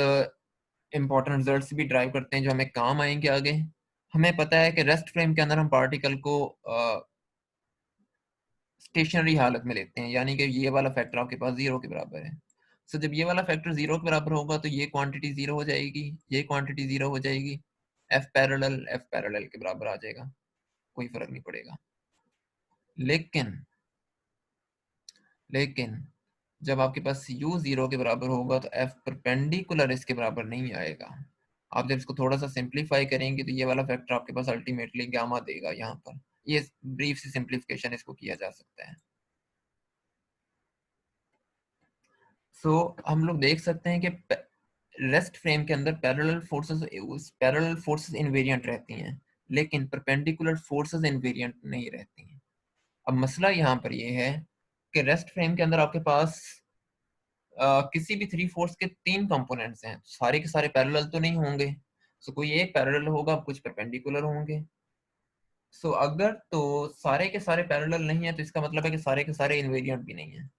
इंपॉर्टेंट रिजल्ट्स भी ड्राइव करते हैं जो हमें काम आएंगे आगे। हमें पता है कि रेस्ट फ्रेम के अंदर हम पार्टिकल को स्टेशनरी हालत में लेते हैं, यानी कि ये वाला फैक्टर आपके पास 0 के बराबर है। सो जब ये वाला फैक्टर 0 के बराबर होगा तो ये क्वांटिटी 0 हो जाएगी, ये क्वांटिटी 0 हो जाएगी, एफ पैरेलल के बराबर आ जाएगा, कोई फर्क नहीं पड़ेगा। लेकिन जब आपके पास u 0 के बराबर होगा तो f परपेंडिकुलर इसके बराबर नहीं आएगा। आप जब इसको थोड़ा सा सिंप्लीफाई करेंगे तो ये वाला फैक्टर आपके पास अल्टीमेटली गामा देगा। यहाँ पर ये ब्रीफ सी सिंप्लीफिकेशन इसको किया जा सकता है। सो हम लोग देख सकते हैं कि रेस्ट फ्रेम के अंदर पैरेलल फोर्सेस इनवेरिएंट रहती हैं, लेकिन परपेंडिकुलर फोर्सेस इनवेरिएंट नहीं रहती हैं। अब मसला यहाँ पर ये है कि रेस्ट फ्रेम के अंदर आपके पास किसी भी थ्री फोर्स के 3 कंपोनेंट्स हैं, सारे के सारे पैरेलल तो नहीं होंगे। सो कोई एक पैरेलल होगा, कुछ परपेंडिकुलर होंगे। सो अगर तो सारे के सारे पैरेलल नहीं है तो इसका मतलब है कि सारे के सारे इनवेरिएंट भी नहीं है,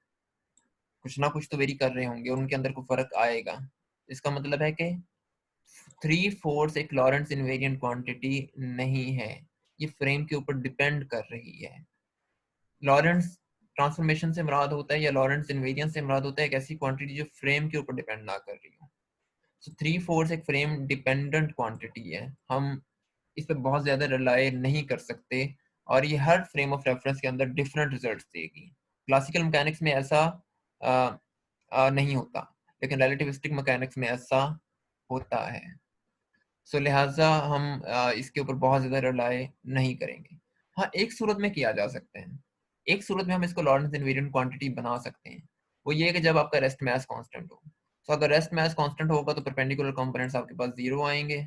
कुछ ना कुछ तो वेरी कर रहे होंगे, उनके अंदर कोई फर्क आएगा। इसका मतलब है कि 3/4 एक लॉरेंट्ज इनवेरिएंट क्वांटिटी नहीं है, ये फ्रेम के ऊपर डिपेंड कर रही है। लॉरेंट्ज ट्रांसफॉर्मेशन से मुराद होता है या लॉरेंट्ज इनवेरिएंस से मुराद होता है एक ऐसी क्वांटिटी जो फ्रेम के ऊपर डिपेंड ना कर रही हो। सो 3/4 एक फ्रेम डिपेंडेंट क्वांटिटी है, हम इस पर बहुत ज्यादा रिलाय नहीं कर सकते और ये हर फ्रेम ऑफ रेफरेंस के अंदर डिफरेंट रिजल्ट्स देगी। क्लासिकल मैकेनिक्स में ऐसा नहीं होता, लेकिन रिलेटिविस्टिक मैकेनिक्स में ऐसा होता है। सो लिहाजा हम इसके ऊपर बहुत ज्यादा रिलाय नहीं करेंगे। हाँ, एक सूरत में किया जा सकता है, एक सूरत में हम इसको लॉरेंट्ज इनवेरिएंट क्वांटिटी बना सकते हैं, वो ये है कि जब आपका रेस्ट मास कांस्टेंट हो। सो अगर रेस्ट मास कांस्टेंट होगा तो परपेंडिकुलर कंपोनेंट्स आपके पास 0 आएंगे।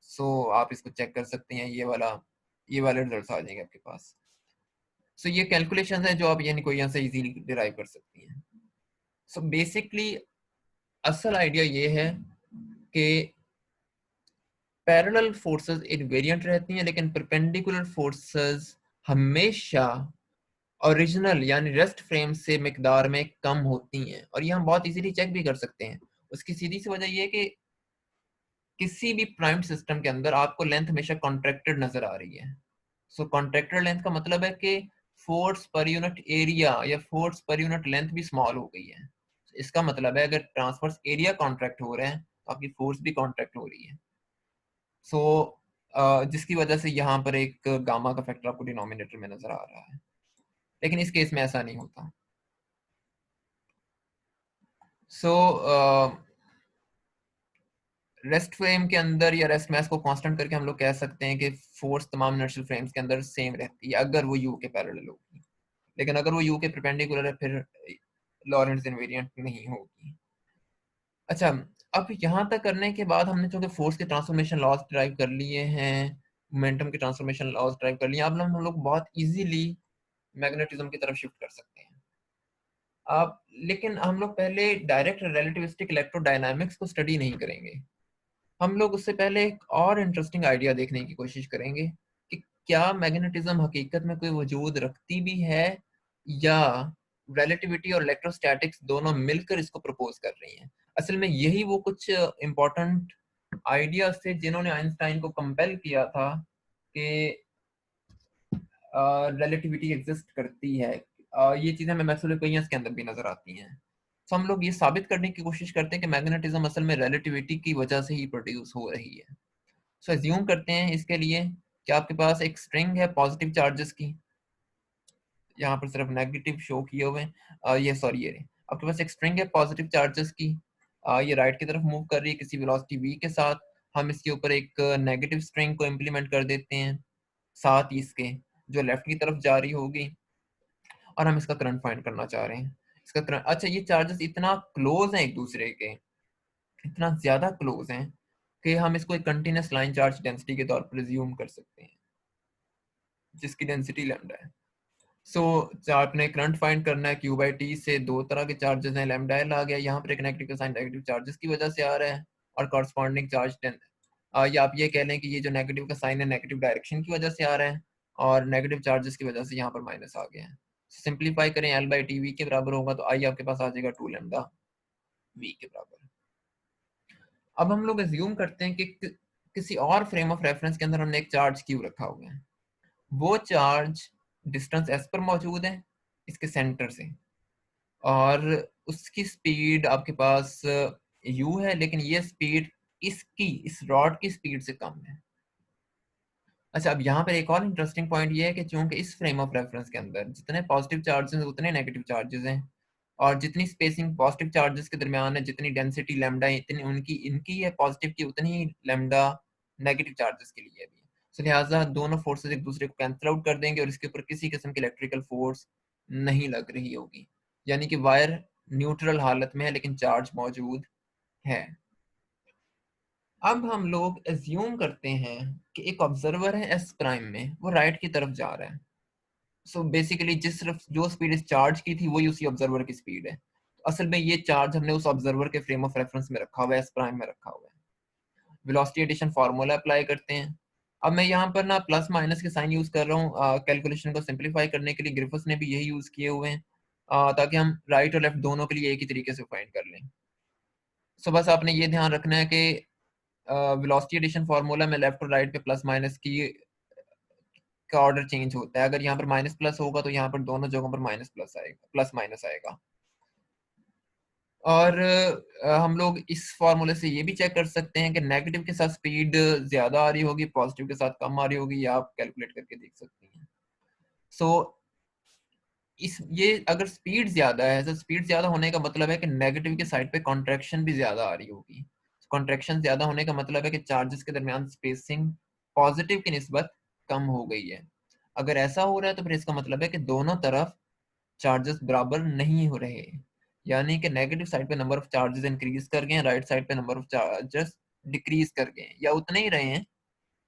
सो आप इसको चेक कर सकते हैं, ये वाले रिजल्ट्स आ जाएंगे आपके पास। सो ये कैलकुलेशन है जो आप यानी कोई यहाँ से इजीली डिराइव कर सकती हैं। सो बेसिकली असल आइडिया ये है कि पैरेलल फोर्सेस इनवेरिएंट रहती हैं, लेकिन परपेंडिकुलर फोर्सेस हमेशा ओरिजिनल यानी रेस्ट फ्रेम से मिकदार में कम होती हैं, और ये हम बहुत इजीली चेक भी कर सकते हैं। उसकी सीधी सी वजह ये है कि किसी भी प्राइम्ड सिस्टम के अंदर आपको लेंथ हमेशा कॉन्ट्रैक्टेड नजर आ रही है। सो कॉन्ट्रैक्टेड लेंथ का मतलब है कि फोर्स पर यूनिट एरिया या फोर्स पर यूनिट लेंथ भी स्मॉल हो गई है। इसका मतलब है अगर ट्रांसवर्स एरिया कॉन्ट्रैक्ट हो रहे हैं तो आपकी फोर्स भी कॉन्ट्रैक्ट हो रही है। सो जिसकी वजह से यहाँ पर एक गामा का फैक्टर आपको डिनोमिनेटर में नजर आ रहा है, लेकिन इस केस में ऐसा नहीं होता। सो रेस्ट फ्रेम के अंदर या रेस्ट मास को कांस्टेंट करके हम लोग कह सकते हैं कि फोर्स तमाम इनर्शियल फ्रेम्स के अंदर सेम रहती है अगर वो यू के पैरेलल होगी, लेकिन अगर वो यू के परपेंडिकुलर है फिर लॉरेंट्ज इनवेरिएंट नहीं होगी। अच्छा, अब यहाँ तक करने के बाद हमने चूंकि फोर्स के ट्रांसफॉर्मेशन लॉज ड्राइव कर लिए हैं, मोमेंटम के ट्रांसफॉर्मेशन लॉज ड्राइव कर लिए, अब हम लोग बहुत इजीली मैग्नेटिज्म की तरफ शिफ्ट कर सकते हैं। आप लेकिन हम लोग पहले डायरेक्ट रिलेटिविस्टिक इलेक्ट्रोडायनामिक्स को स्टडी नहीं करेंगे। हम लोग उससे पहले एक और इंटरेस्टिंग आइडिया देखने की कोशिश करेंगे कि क्या मैग्नेटिज्म हकीकत में कोई वजूद रखती भी है, या रिलेटिविटी और इलेक्ट्रोस्टैटिक्स दोनों मिलकर इसको प्रपोज कर रही हैं। असल में यही वो कुछ इंपॉर्टेंट आइडियाज थे जिन्होंने आइंस्टाइन को कंपेल किया था कि रिलेटिविटी एग्जिस्ट करती है। ये चीजें हमें मैक्सवेल इक्वेशंस के अंदर भी नजर आती हैं। तो हम लोग ये साबित करने की कोशिश करते हैं कि मैग्नेटिज्म असल में रिलेटिविटी की वजह से ही प्रोड्यूस हो रही है। सो एज्यूम करते हैं इसके लिए कि आपके पास एक स्ट्रिंग है पॉजिटिव चार्जेस की, यहाँ पर सिर्फ नेगेटिव शो किए हुए हैं, ये सॉरी ये आपके पास एक स्ट्रिंग है पॉजिटिव चार्जेस की, ये राइट की तरफ मूव कर रही है किसी वेलोसिटी v के साथ। हम इसके ऊपर एक नेगेटिव स्ट्रिंग को इम्प्लीमेंट कर देते हैं साथ ही इसके, जो लेफ्ट की तरफ जा रही होगी, और हम इसका करंट फाइंड करना चाह रहे हैं। इसका करंट, अच्छा ये चार्जेस इतना क्लोज हैं एक दूसरे के, इतना ज्यादा क्लोज हैं कि हम इसको एक कंटिन्यूस लाइन चार्ज डेंसिटी के तौर पर रिज्यूम कर सकते हैं, जिसकी डेंसिटी लैम्डा है। सो आपने करंट फाइंड करना है क्यू बाई टी से, दो तरह के चार्जेस हैं, लैम्डा एल आ गया, यहाँ पर एक नेगेटिव का साइन नेगेटिव चार्जेस की वजह से आ रहा है, और कॉरस्पॉन्डिंग चार्ज या आप ये कह लें कि ये जो नेगेटिव का साइन है नेगेटिव डायरेक्शन की वजह से आ रहा है, और नेगेटिव चार्जेस की वजह से यहाँ पर माइनस आ गया है। सिंप्लीफाई करें, एल बाई टी वी के बराबर होगा, तो आई आपके पास आ जाएगा 2 लैम्डा वी के बराबर। अब हम लोग एज्यूम करते हैं कि किसी और फ्रेम ऑफ रेफरेंस के अंदर हमने एक चार्ज क्यू रखा हुआ है, वो चार्ज डिस्टेंस एस पर मौजूद है इसके सेंटर से, और उसकी स्पीड आपके पास यू है, लेकिन ये स्पीड इस रॉड की स्पीड से कम है। अच्छा, अब यहाँ पर एक और इंटरेस्टिंग पॉइंट ये है कि चूंकि इस फ्रेम ऑफ रेफरेंस के अंदर जितने पॉजिटिव चार्जेस हैं उतने नेगेटिव चार्जेस हैं, और जितनी स्पेसिंग पॉजिटिव चार्जेस के दरमियान है, जितनी डेंसिटी लैम्डा इतनी उनकी इनकी है पॉजिटिव की, उतनी ही लैम्डा नेगेटिव चार्जेस के लिए भी है। तो लिहाजा दोनों फोर्सेस एक दूसरे को कैंसिल आउट कर देंगे और इसके ऊपर किसी किस्म की इलेक्ट्रिकल फोर्स नहीं लग रही होगी, यानी कि वायर न्यूट्रल हालत में है लेकिन चार्ज मौजूद है। अब हम लोग एज्यूम करते हैं कि एक ऑब्जर्वर है एस प्राइम में, वो राइट की तरफ जा रहा है। सो बेसिकली जिस सिर्फ जो स्पीड इस चार्ज की थी वही उसी ऑब्जर्वर की स्पीड है। तो असल में ये चार्ज हमने उस ऑब्जर्वर के फ्रेम ऑफ रेफरेंस में रखा हुआ है, एस प्राइम में रखा हुआ है। वेलोसिटी एडिशन फार्मूला अप्लाई करते हैं। अब मैं यहाँ पर ना प्लस माइनस के साइन यूज कर रहा हूँ कैलकुलेशन को सिंप्लीफाई करने के लिए। ग्रिफिथ्स ने भी यही यूज किए हुए हैं, ताकि हम राइट और लेफ्ट दोनों के लिए एक ही तरीके से फाइंड कर लें। सो बस आपने ये ध्यान रखना है कि वेलोसिटी एडिशन फार्मूला में लेफ्ट और राइट पे प्लस माइनस की का ऑर्डर चेंज होता है। अगर यहाँ पर माइनस प्लस होगा तो यहाँ पर दोनों जगहों पर माइनस प्लस आएगा, प्लस माइनस आएगा। और हम लोग इस फॉर्मूले से ये भी चेक कर सकते हैं कि नेगेटिव के साथ स्पीड ज्यादा आ रही होगी, पॉजिटिव के साथ कम आ रही होगी, या आप कैलकुलेट करके देख सकते हैं। सो इस ये अगर स्पीड ज्यादा है तो स्पीड ज्यादा होने का मतलब है कि नेगेटिव के साइड पे कॉन्ट्रैक्शन भी ज्यादा आ रही होगी। कॉन्ट्रैक्शन ज्यादा होने का मतलब है कि चार्जेस के दरमियान स्पेसिंग पॉजिटिव की निस्बत कम हो गई है। अगर ऐसा हो रहा है तो फिर इसका मतलब है कि दोनों तरफ चार्जेस बराबर नहीं हो रहे, यानी कि नेगेटिव साइड पे नंबर ऑफ चार्जेस इंक्रीज कर गए हैं, राइट साइड पे नंबर ऑफ चार्जेस डिक्रीज कर गए हैं, या उतने ही रहे हैं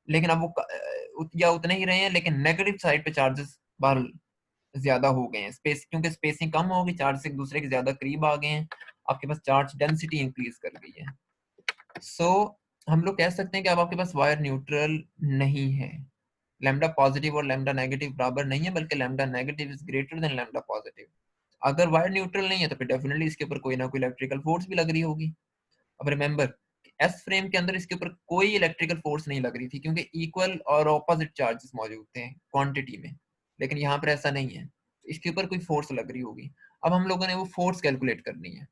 लेकिन अब वो या उतने ही रहे हैं लेकिन नेगेटिव साइड पे चार्जेस बाहर ज्यादा हो गए हैं। स्पेस क्योंकि स्पेसिंग कम होगी, चार्ज एक दूसरे के ज्यादा करीब आ गए हैं, आपके पास चार्ज डेंसिटी इंक्रीज कर गई है। सो हम लोग कह सकते हैं कि अब आपके पास वायर न्यूट्रल नहीं है। लैम्डा पॉजिटिव और लैम्डा नेगेटिव बराबर नहीं है, बल्कि lambda negative is greater than lambda positive. अगर वायर न्यूट्रल नहीं है तो फिर डेफिनेटली इसके ऊपर कोई ना कोई इलेक्ट्रिकल फोर्स भी लग रही होगी। अब रिमेंबर, एस फ्रेम के अंदर इसके ऊपर कोई इलेक्ट्रिकल फोर्स नहीं लग रही थी क्योंकि इक्वल और ऑपोजिट चार्जेस मौजूद थे क्वांटिटी में, लेकिन यहाँ पर ऐसा नहीं है, तो इसके ऊपर कोई फोर्स लग रही होगी। अब हम लोगों ने वो फोर्स कैलकुलेट करनी है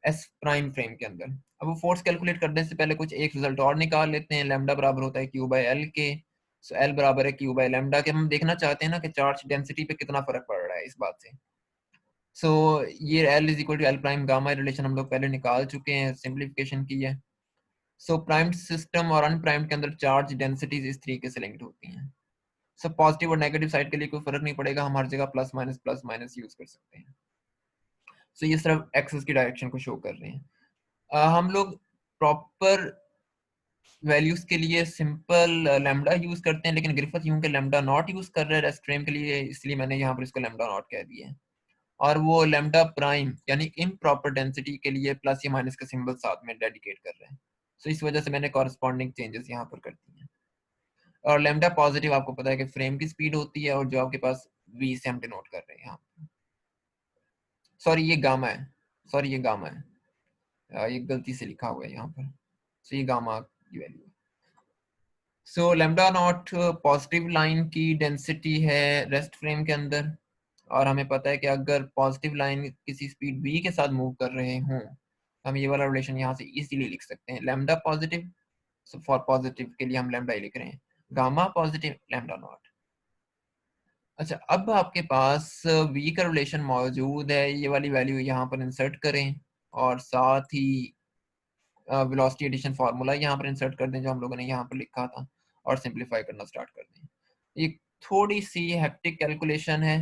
एस प्राइम फ्रेम के अंदर। अब वो फोर्स कैलकुलेट करने से पहले कुछ एक रिजल्ट और निकाल लेते हैं। लैम्डा बराबर होता है क्यू बाई एल के। सो एल बराबर है क्यू बाई लैम्डा के। हम देखना चाहते हैं ना कि चार्ज डेंसिटी पे कितना फर्क पड़ रहा है इस बात से। सो ये L is equal to L prime gamma relation हम लोग पहले निकाल चुके हैं, सिंप्लीफिकेशन की है। सो प्राइम्ड सिस्टम और अनप्राइम्ड के अंदर चार्ज डेंसिटीज इस तरीके से लिंक्ड होती हैं। सो पॉजिटिव और नेगेटिव साइड के लिए कोई फर्क नहीं पड़ेगा, हम हर जगह प्लस माइनस यूज कर सकते हैं। सो ये सिर्फ एक्सेस की डायरेक्शन को शो कर रहे हैं। हम लोग प्रॉपर वैल्यूज के लिए सिंपल लैम्डा यूज करते हैं, लेकिन ग्रिफिथ यूं के लैम्डा नॉट यूज कर रहे हैं रेस्ट फ्रेम के लिए, इसलिए मैंने यहाँ पर इसको लैम्डा नॉट कह दिया है। और वो लैम्डा प्राइम यानी इम्प्रॉपर डेंसिटी के लिए प्लस या माइनस का सिंबल साथ में डेडिकेट कर रहे हैं। सो इस वजह से मैंने कॉरस्पॉन्डिंग चेंजेस यहाँ पर कर दी हैं। और लैम्डा पॉजिटिव आपको पता है कि फ्रेम की स्पीड होती है, और जो आपके पास वी से हम डिनोट कर रहे हैं यहाँ। सॉरी ये गामा है, सॉरी ये गामा है, ये गलती से लिखा हुआ है यहाँ पर। सो ये गामा की वैल्यू है। So lambda naught positive line की डेंसिटी है रेस्ट फ्रेम के अंदर, और हमें पता है कि अगर पॉजिटिव लाइन किसी स्पीड v के साथ मूव कर रहे हों, हम ये वाला रिलेशन यहाँ से इजीली लिख सकते हैं। लैम्डा पॉजिटिव, फॉर पॉजिटिव के लिए हम लैम्डा ही लिख रहे हैं, गामा पॉजिटिव लैम्डा नॉट। अच्छा, अब आपके पास v का रिलेशन मौजूद है, ये वाली वैल्यू यहाँ पर इंसर्ट करें, और साथ ही वेलोसिटी एडिशन फार्मूला यहाँ पर इंसर्ट कर दें जो हम लोगों ने यहाँ पर लिखा था, और सिंप्लीफाई करना स्टार्ट कर दें। ये थोड़ी सी हेक्टिक कैलकुलेशन है।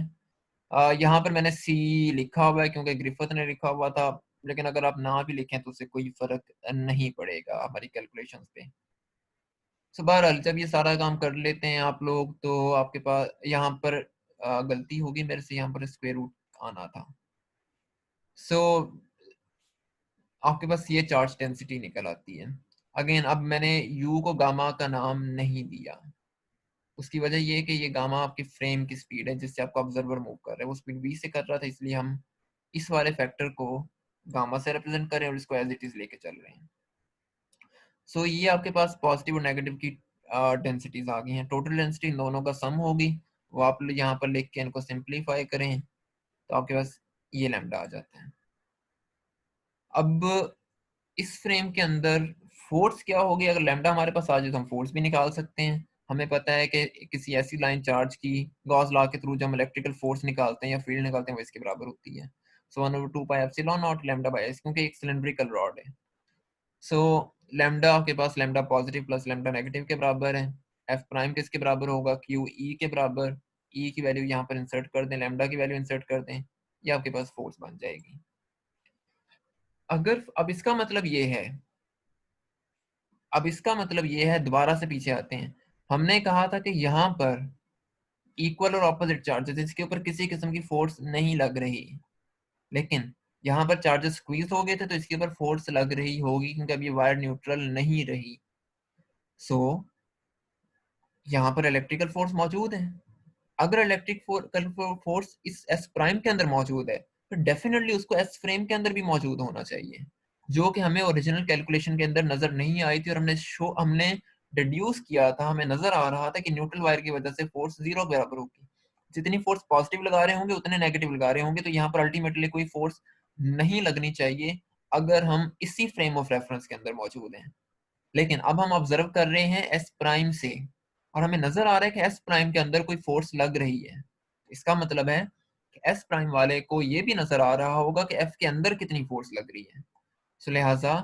यहाँ पर मैंने सी लिखा हुआ है क्योंकि ग्रिफिथ ने लिखा हुआ था, लेकिन अगर आप ना भी लिखें तो उससे कोई फर्क नहीं पड़ेगा हमारी कैलकुलेशंस पे। सो बहरहाल जब ये सारा काम कर लेते हैं आप लोग, तो आपके पास यहाँ पर गलती होगी मेरे से, यहाँ पर स्क्वायर रूट आना था। सो आपके पास ये चार्ज डेंसिटी निकल आती है। अगेन अब मैंने u को गामा का नाम नहीं दिया, उसकी वजह ये है कि ये गामा आपके फ्रेम की स्पीड है जिससे आपका ऑब्जर्वर मूव कर रहा है, वो स्पीड v से कर रहा था, इसलिए हम इस वाले फैक्टर को गामा से रिप्रेजेंट करें और इसको एज इट इज लेके चल रहे हैं। सो ये आपके पास पॉजिटिव और नेगेटिव की डेंसिटीज आ गई हैं। टोटल डेंसिटी इन दोनों का सम होगी, वो आप यहाँ पर लिख के इनको सिंप्लीफाई करें तो आपके पास ये लैम्डा आ जाता है। अब इस फ्रेम के अंदर फोर्स क्या होगी, अगर लैम्डा हमारे पास आ जाए तो हम फोर्स भी निकाल सकते हैं। हमें पता है कि किसी ऐसी लाइन चार्ज की गॉस लॉ के थ्रू जब हम इलेक्ट्रिकल फोर्स निकालते हैं या फील्ड निकालते हैं वो इसके बराबर होती है। So 1/2 pi epsilon naught lambda by s, क्योंकि एक सिलिंड्रिकल रॉड है। सो लैम्डा के पास lambda positive plus lambda negative के बराबर है। एफ प्राइम किसके बराबर होगा, क्यू ई के बराबर। ई की वैल्यू यहाँ पर इंसर्ट कर दें, लैम्डा की वैल्यू इंसर्ट कर दें, ये आपके पास फोर्स बन जाएगी। अगर अब इसका मतलब ये है, अब इसका मतलब ये है, दोबारा से पीछे आते हैं। हमने कहा था कि यहाँ पर इक्वल और ऑपोजिट चार्जेस, इसके ऊपर किसी किस्म की फोर्स नहीं लग रही, लेकिन यहाँ पर चार्जेस स्क्वीज हो गए थे तो इसके ऊपर फोर्स लग रही होगी क्योंकि अब ये वायर न्यूट्रल नहीं रही। सो यहाँ पर इलेक्ट्रिकल फोर्स मौजूद है। अगर इलेक्ट्रिक फोर्स इस एस प्राइम के अंदर मौजूद है तो डेफिनेटली उसको एस फ्रेम के अंदर भी मौजूद होना चाहिए, जो कि हमें ओरिजिनल कैलकुलेशन के अंदर नजर नहीं आई थी। और हमने डिड्यूस किया था, हमें नजर आ रहा था कि न्यूट्रल वायर की वजह से फोर्स जीरो के बराबर होगी। जितनी फोर्स पॉजिटिव लगा रहे होंगे उतने नेगेटिव लगा रहे होंगे, तो यहाँ पर अल्टीमेटली कोई फोर्स नहीं लगनी चाहिए अगर हम इसी फ्रेम ऑफ रेफरेंस के अंदर मौजूद हैं। लेकिन अब हम ऑब्जर्व कर रहे हैं एस प्राइम से, और हमें नजर आ रहा है कि एस प्राइम के अंदर कोई फोर्स लग रही है। इसका मतलब है कि एस प्राइम वाले को ये भी नजर आ रहा होगा कि एफ के अंदर कितनी फोर्स लग रही है। सो लिहाजा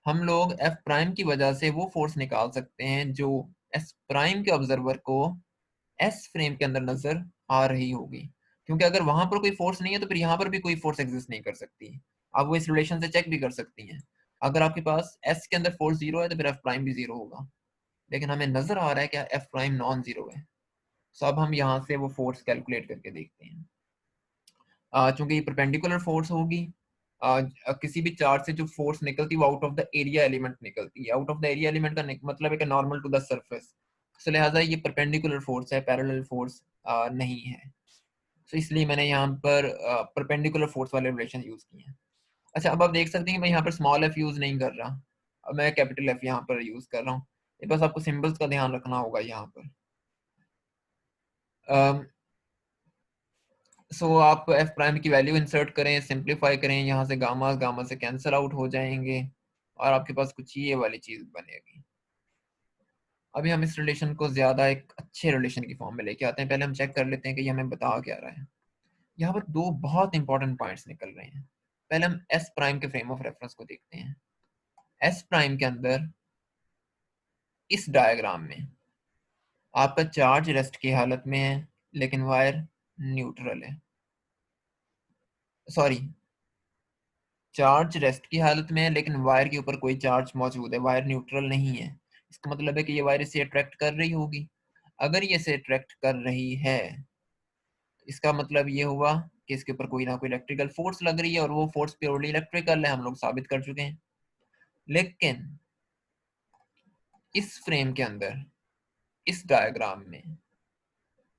हम लोग एफ प्राइम की वजह से वो फोर्स निकाल सकते हैं जो एस प्राइम के ऑब्जर्वर को एस फ्रेम के अंदर नजर आ रही होगी, क्योंकि अगर वहां पर कोई फोर्स नहीं है तो फिर यहाँ पर भी कोई फोर्स एग्जिस्ट नहीं कर सकती। आप वो इस रिलेशन से चेक भी कर सकती हैं। अगर आपके पास एस के अंदर फोर्स जीरो है तो फिर एफ प्राइम भी जीरो होगा, लेकिन हमें नजर आ रहा है कि एफ प्राइम नॉन जीरो है। सो अब हम यहाँ से वो फोर्स कैलकुलेट करके देखते हैं। चूंकि ये परपेंडिकुलर फोर्स होगी, किसी भी चार्ज से जो फोर्स निकलती है वो out of the area element निकलती है। Out of the area element का मतलब है कि नॉर्मल टू द सरफेस। सो लिहाजा ये परपेंडिकुलर फोर्स है, पैरेलल फोर्स नहीं है। सो इसलिए मैंने यहाँ पर परपेंडिकुलर फोर्स वाले रिलेशन यूज किए हैं। अच्छा, अब आप देख सकते हैं कि मैं यहाँ पर स्मॉल एफ यूज नहीं कर रहा, अब मैं कैपिटल एफ यहाँ पर यूज कर रहा हूँ। ये बस आपको सिंबल्स का ध्यान रखना होगा यहाँ पर। सो आप एफ प्राइम की वैल्यू इंसर्ट करें, सिंप्लीफाई करें, यहाँ से गामा गामा से कैंसिल आउट हो जाएंगे और आपके पास कुछ ये वाली चीज बनेगी। अभी हम इस रिलेशन को ज्यादा एक अच्छे रिलेशन की फॉर्म में लेके आते हैं। पहले हम चेक कर लेते हैं कि ये हमें बता क्या रहा है। यहाँ पर दो बहुत इंपॉर्टेंट पॉइंट्स निकल रहे हैं। पहले हम एस प्राइम के फ्रेम ऑफ रेफरेंस को देखते हैं। एस प्राइम के अंदर इस डायग्राम में आपका चार्ज रेस्ट की हालत में है, लेकिन वायर न्यूट्रल है। सॉरी, चार्ज रेस्ट की हालत में है लेकिन वायर के ऊपर कोई चार्ज मौजूद है, वायर न्यूट्रल नहीं है। इसका मतलब है कि ये वायर इसे अट्रैक्ट कर रही होगी। अगर ये इसे अट्रैक्ट कर रही है, इसका मतलब ये हुआ कि इसके ऊपर कोई ना कोई इलेक्ट्रिकल फोर्स लग रही है और वो फोर्स प्योरली इलेक्ट्रिकल है, हम लोग साबित कर चुके हैं। लेकिन इस फ्रेम के अंदर, इस डायग्राम में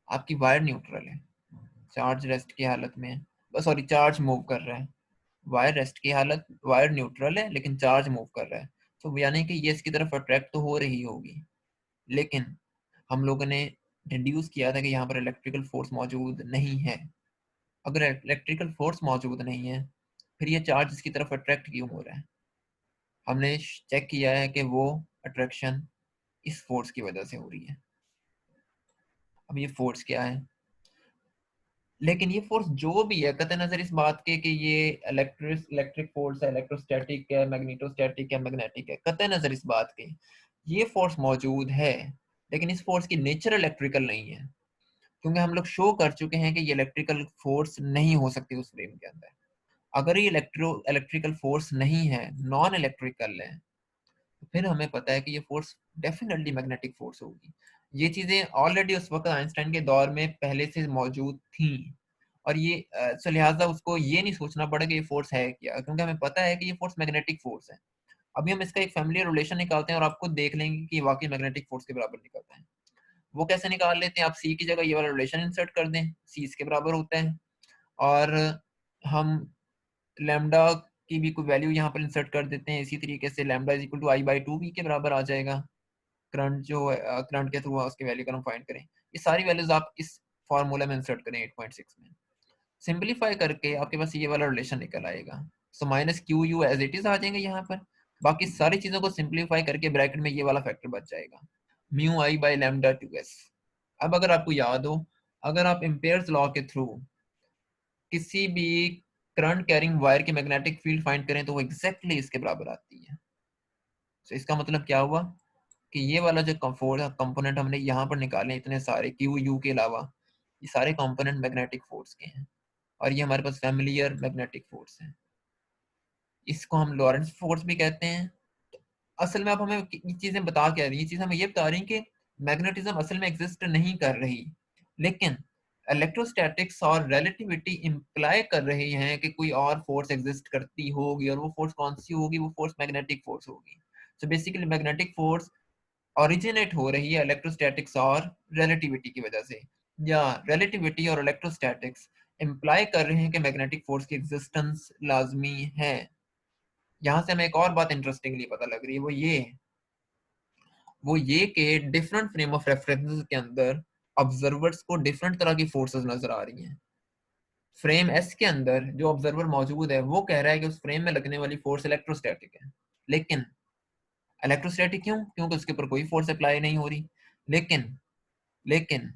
आपकी वायर न्यूट्रल है, चार्ज रेस्ट की हालत में है, सॉरी चार्ज मूव कर रहा है। वायर रेस्ट की हालत, वायर न्यूट्रल है लेकिन चार्ज मूव कर रहा है, तो यानी कि ये इसकी तरफ अट्रैक्ट तो हो रही होगी। लेकिन हम लोगों ने डिड्यूस किया था कि यहाँ पर इलेक्ट्रिकल फोर्स मौजूद नहीं है। अगर इलेक्ट्रिकल फोर्स मौजूद नहीं है, फिर ये चार्ज इसकी तरफ अट्रैक्ट क्यों हो रहा है? हमने चेक किया है कि वो अट्रैक्शन इस फोर्स की वजह से हो रही है। अब ये फोर्स क्या है? लेकिन ये फोर्स जो भी है, कतई नजर इस बात के कि ये इलेक्ट्रिक फोर्स है, इलेक्ट्रोस्टैटिक है, मैग्नेटोस्टैटिक है, मैग्नेटिक है, कतई नजर इस बात के, ये फोर्स मौजूद है लेकिन इस फोर्स की नेचर इलेक्ट्रिकल नहीं है, क्योंकि हम लोग शो कर चुके हैं कि ये इलेक्ट्रिकल फोर्स नहीं हो सकती उस फ्रेम के अंदर। अगर ये इलेक्ट्रिकल फोर्स नहीं है, नॉन इलेक्ट्रिकल है, तो फिर हमें पता है कि ये फोर्स डेफिनेटली मैग्नेटिक फोर्स होगी। ये चीजें ऑलरेडी उस वक्त आइंस्टाइन के दौर में पहले से मौजूद थी, और ये सो लिहाजा उसको ये नहीं सोचना पड़ा कि ये फोर्स है क्या, क्योंकि हमें पता है कि ये फोर्स मैग्नेटिक फोर्स है। अभी हम इसका एक फैमिलियर रिलेशन निकालते हैं और आप खुद देख लेंगे कि वाकई मैग्नेटिक फोर्स के बराबर निकलता है। वो कैसे निकाल लेते हैं? आप सी की जगह ये वाला रिलेशन इंसर्ट कर दें, सी इसके बराबर होता है, और हम लैम्डा की भी कोई वैल्यू यहाँ पर इंसर्ट कर देते हैं। इसी तरीके से lambda is equal to I by two V के बराबर आ जाएगा। करंट जो करंट के थ्रू उसकी वैल्यू का हम फाइंड करें, ये सारी वैल्यूज आप इस फॉर्मूला में इंसर्ट करें 8.6 में। सिंपलीफाई करके आपके पास ये वाला रिलेशन निकल आएगा। So minus q u as it is आ जाएंगे यहाँ पर। बाकी सारी चीजों को सिंपलीफाई करके ब्रैकेट में ये वाला फैक्टर बच जाएगा, mu I by lambda two S. अब अगर आपको याद हो, अगर आप एम्पेयर्स लॉ के थ्रू किसी भी करंट कैरिंग वायर की मैग्नेटिक फील्ड फाइंड करें तो वो एग्जैक्टली इसके बराबर आती है। तो इसका मतलब क्या हुआ कि ये वाला जो कंपोनेंट हमने यहाँ पर निकाले, इतने सारे क्यू यू के अलावा, ये सारे कंपोनेंट मैग्नेटिक फोर्स के हैं, और ये हमारे पास फैमिलियर मैग्नेटिक फोर्स है। इसको हम लॉरेंस फोर्स भी कहते हैं। तो असल में आप हमें ये चीजें बता क्या रही हैं? ये चीज हमें ये बता रही हैं कि मैग्नेटिज्म असल में एग्जिस्ट नहीं कर रही, लेकिन इलेक्ट्रोस्टैटिक्स और रिलेटिविटी इंप्लाई कर रही हैं कि कोई और फोर्स एग्जिस्ट करती होगी, और वो फोर्स कौन सी होगी? वो फोर्स मैग्नेटिक फोर्स होगी। So basically magnetic force originate हो रही है इलेक्ट्रोस्टैटिक्स और रिलेटिविटी की वजह से, या रिलेटिविटी और इलेक्ट्रोस्टैटिक्स इंप्लाई कर रहे हैं कि मैग्नेटिक फोर्स की एग्जिस्टेंस लाजमी है। यहाँ से हमें एक और बात इंटरेस्टिंगली पता लग रही है, वो ये कि डिफरेंट फ्रेम ऑफ रेफरेंस के अंदर ऑब्जर्वर्स को डिफरेंट तरह की फोर्सेस नजर आ रही हैं। फ्रेम एस के अंदर जो ऑब्जर्वर मौजूद है वो कह रहा है कि उस फ्रेम में लगने वाली फोर्स इलेक्ट्रोस्टैटिक है, लेकिन इलेक्ट्रोस्टैटिक क्यों? क्योंकि उसके ऊपर कोई फोर्स अप्लाई नहीं हो रही। लेकिन लेकिन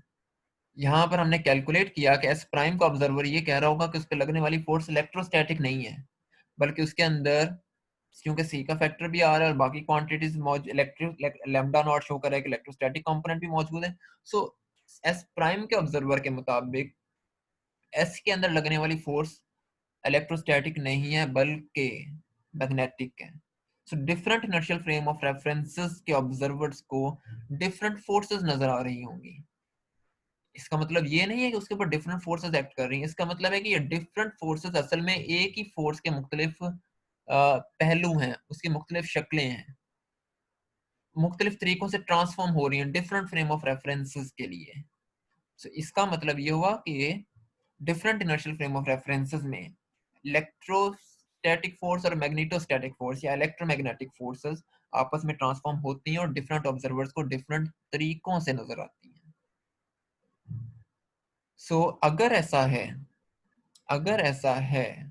यहाँ पर हमने कैलकुलेट किया कि एस प्राइम का ऑब्जर्वर ये कह रहा होगा कि उस पर लगने वाली फोर्स इलेक्ट्रोस्टैटिक नहीं है, बल्कि उसके अंदर, क्योंकि सी का फैक्टर भी आ रहा है और बाकी quantities electric lambda naught show कर रहा है कि इलेक्ट्रोस्टैटिक कंपोनेंट भी मौजूद है। सो एस प्राइम के ऑब्जर्वर के मुताबिक एस के अंदर लगने वाली फोर्स इलेक्ट्रोस्टैटिक नहीं है बल्कि मैग्नेटिक है। So different inertial frame of references के ऑब्जर्वर्स को डिफरेंट फोर्सेस नजर आ रही होंगी। इसका मतलब ये नहीं है कि उसके ऊपर डिफरेंट फोर्सेस एक्ट कर रही हैं, इसका मतलब है कि ये डिफरेंट फोर्सेस असल में एक ही फोर्स के मुख्तलिफ पहलू हैं, उसकी मुख्तलिफ शक्लें हैं, मुख्तलिफ तरीकों से ट्रांसफॉर्म हो रही हैं डिफरेंट फ्रेम ऑफ रेफरेंसेस के लिए। so, इसका मतलब ये हुआ कि different inertial frame of references में इलेक्ट्रोस्टैटिक फोर्स और मैग्नेटोस्टैटिक फोर्स या इलेक्ट्रोमैग्नेटिक फोर्सेस आपस में ट्रांसफॉर्म होती हैं और डिफरेंट ऑब्जर्वर्स को डिफरेंट तरीकों से नजर आती हैं। सो अगर ऐसा है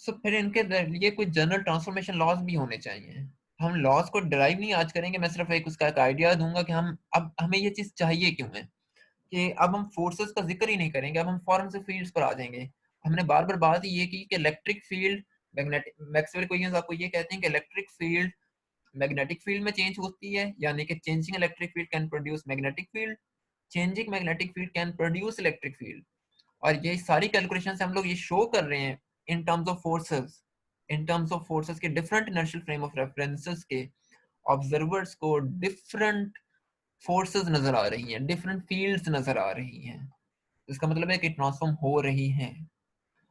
सो फिर इनके लिए कुछ जनरल ट्रांसफॉर्मेशन लॉज भी होने चाहिए। हम लॉज को डिराइव नहीं आज करेंगे, मैं सिर्फ एक उसका एक आइडिया दूंगा कि हम अब हमें ये चीज चाहिए क्यों है, कि अब हम फोर्सेस का जिक्र ही नहीं करेंगे, अब हम फौरन से फील्ड्स पर आ जाएंगे। हमने बार बार बात ये की कि electric field magnetic, Maxwell equations आपको ये कहते हैं कि इलेक्ट्रिक फील्ड मैग्नेटिक फील्ड में चेंज होती है, यानी कि changing electric field can produce magnetic field, changing magnetic field can produce electric field. और ये सारी कैलकुलेशन से हम लोग ये शो कर रहे हैं in terms of forces, in terms of forces के different inertial frame of references के ऑब्जर्वर्स को डिफरेंट फोर्सेस नजर आ रही हैं, डिफरेंट फील्ड्स नजर आ रही हैं। इसका मतलब है कि ट्रांसफॉर्म हो रही हैं।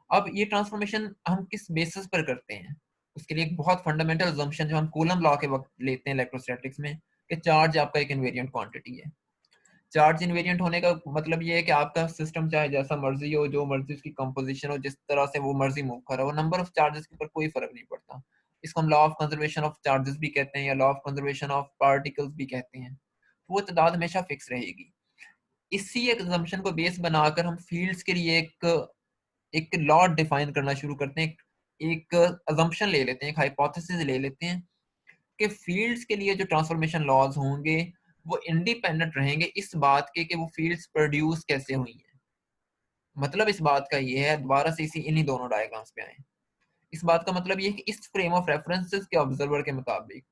अब ये ट्रांसफॉर्मेशन हम किस बेसिस पर करते हैं? उसके लिए एक बहुत फंडामेंटल अजम्पशन जो हम कूलम लॉ के वक्त लेते हैं इलेक्ट्रोस्टैटिक्स में, कि चार्ज आपका एक इनवेरिएंट क्वांटिटी है। चार्ज इनवेरिएंट होने का मतलब ये है कि आपका सिस्टम चाहे जैसा मर्जी हो, जो मर्जी उसकी कंपोजिशन हो, जिस तरह से वो मर्जी मूव कर रहा हो, नंबर ऑफ चार्जेस के ऊपर कोई फर्क नहीं पड़ता। इसको हम law of conservation of charges भी कहते हैं या law of conservation of particles भी कहते हैं। तो वो तादाद हमेशा फिक्स रहेगी। इसी एक assumption को बेस बनाकर हम फील्ड्स के लिए एक लॉ डिफाइन करना शुरू करते हैं, एक assumption ले लेते हैं, एक हाइपोथेसिस ले लेते हैं कि फील्ड्स के लिए जो ट्रांसफॉर्मेशन लॉज होंगे वो इंडिपेंडेंट रहेंगे इस बात के कि वो फील्ड्स प्रोड्यूस कैसे हुई हैं। मतलब इस बात का ये है, दोबारा से इसी इन्हीं दोनों डायग्राम्स पे आए। इस बात का मतलब ये है कि इस फ्रेम ऑफ रेफरेंसेस के ऑब्जर्वर के मुताबिक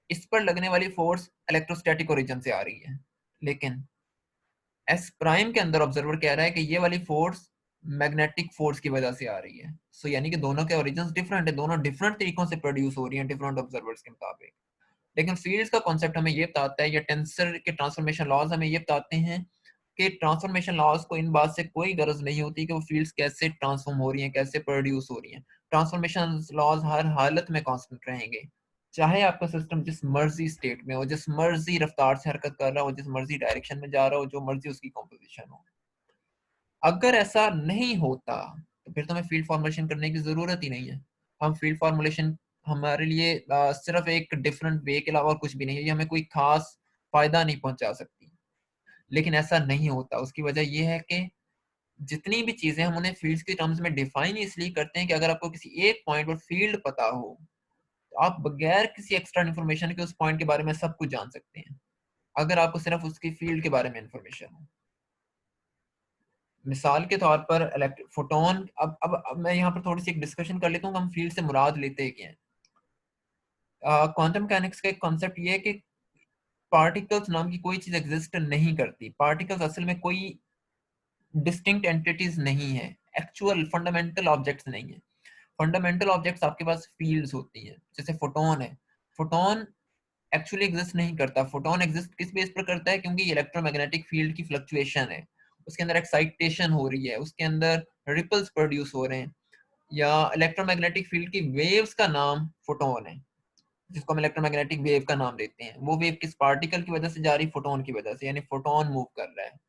इस पर लगने वाली फोर्स इलेक्ट्रोस्टैटिक ओरिजिन से आ रही है, लेकिन एस प्राइम के अंदर ऑब्जर्वर कह रहा है कि ये वाली फोर्स मैग्नेटिक फोर्स की वजह से आ रही है। सो यानी कि दोनों के ओरिजिन डिफरेंट है, दोनों डिफरेंट तरीकों से प्रोड्यूस हो रही हैं डिफरेंट ऑब्जर्वर्स के मुताबिक। लेकिन फील्ड्स का कॉन्सेप्ट हमें ये बताता है, या टेंसर के ट्रांसफॉर्मेशन लॉज हमें ये बताते हैं कि ट्रांसफॉर्मेशन लॉज को इन बात से कोई गरज नहीं होती कि वो फील्ड्स कैसे ट्रांसफॉर्म हो रही हैं, कैसे प्रोड्यूस हो रही हैं। ट्रांसफॉर्मेशन लॉज हर हालत में कांस्टेंट रहेंगे, चाहे आपका सिस्टम जिस मर्जी स्टेट में हो, जिस मर्जी रफ्तार से हरकत कर रहा हो, जिस मर्जी डायरेक्शन में जा रहा हो, जो मर्जी उसकी कॉम्पोजिशन हो। अगर ऐसा नहीं होता तो फिर तो हमें फील्ड फॉर्मुलेशन करने की जरूरत ही नहीं है। हम फील्ड फॉर्मुलेशन हमारे लिए सिर्फ एक डिफरेंट वे के अलावा और कुछ भी नहीं है, ये हमें कोई खास फायदा नहीं पहुंचा सकती। लेकिन ऐसा नहीं होता, उसकी वजह यह है कि जितनी भी चीजें हम उन्हें फील्ड्स के टर्म्स में डिफाइन इसलिए करते हैं कि अगर आपको किसी एक पॉइंट पर फील्ड पता हो तो आप बगैर किसी एक्स्ट्रा इन्फॉर्मेशन के उस पॉइंट के बारे में सब कुछ जान सकते हैं, अगर आपको सिर्फ उसकी फील्ड के बारे में इंफॉर्मेशन हो। मिसाल के तौर पर इलेक्ट्रिक फोटोन, अब मैं यहाँ पर थोड़ी सी एक डिस्कशन कर लेता हूँ कि हम फील्ड से मुराद लेते क्या हैं। क्वांटम मैकेनिक्स का एक कॉन्सेप्ट ये है कि पार्टिकल्स नाम की कोई चीज एग्जिस्ट नहीं करती। पार्टिकल्स असल में कोई डिस्टिंक्ट एंटिटीज नहीं है, एक्चुअल फंडामेंटल ऑब्जेक्ट्स नहीं है। फंडामेंटल ऑब्जेक्ट्स आपके पास फील्ड्स होती हैं, जैसे फोटोन है। फोटोन एक्चुअली एग्जिस्ट नहीं करता। फोटोन एग्जिस्ट किस बेस पर करता है? क्योंकि इलेक्ट्रोमैग्नेटिक फील्ड की फ्लक्चुएशन है, उसके अंदर एक्साइटेशन हो रही है, उसके अंदर रिपल्स प्रोड्यूस हो रहे हैं, या इलेक्ट्रोमैग्नेटिक फील्ड की वेव्स का नाम फोटोन है, जिसको हम इलेक्ट्रोमैग्नेटिक वेव का नाम देते हैं। वो वेव किस पार्टिकल की वजह से जा रही? फोटोन की वजह से, यानी फोटोन मूव कर रहा है।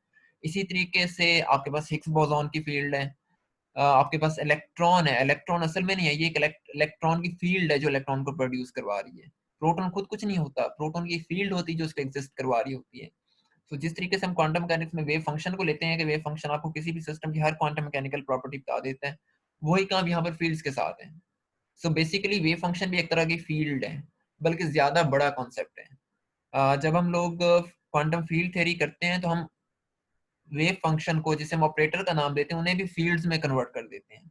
इसी तरीके से आपके पास हिग्स बोसॉन की फील्ड है, आपके पास इलेक्ट्रॉन है। इलेक्ट्रॉन असल में नहीं है, ये एक इलेक्ट्रॉन की फील्ड है जो इलेक्ट्रॉन को प्रोड्यूस करवा रही है। प्रोटॉन खुद कुछ नहीं होता, प्रोटॉन की फील्ड होती है जो उसको एग्जिस्ट करवा रही होती है। तो जिस तरीके से हम क्वांटम मैकेनिक्स में वेव फंक्शन को लेते हैं कि वेव फंक्शन आपको किसी भी सिस्टम की हर क्वांटम मैकेनिकल प्रॉपर्टी बता देता है, वही काम यहाँ पर फील्ड्स के साथ है। सो बेसिकली वेव फंक्शन भी एक तरह की फील्ड है, बल्कि ज्यादा बड़ा कॉन्सेप्ट है। जब हम लोग क्वांटम फील्ड थ्योरी करते हैं तो हम वेव फंक्शन को, जिसे हम ऑपरेटर का नाम देते हैं, उन्हें भी फील्ड्स में कन्वर्ट कर देते हैं।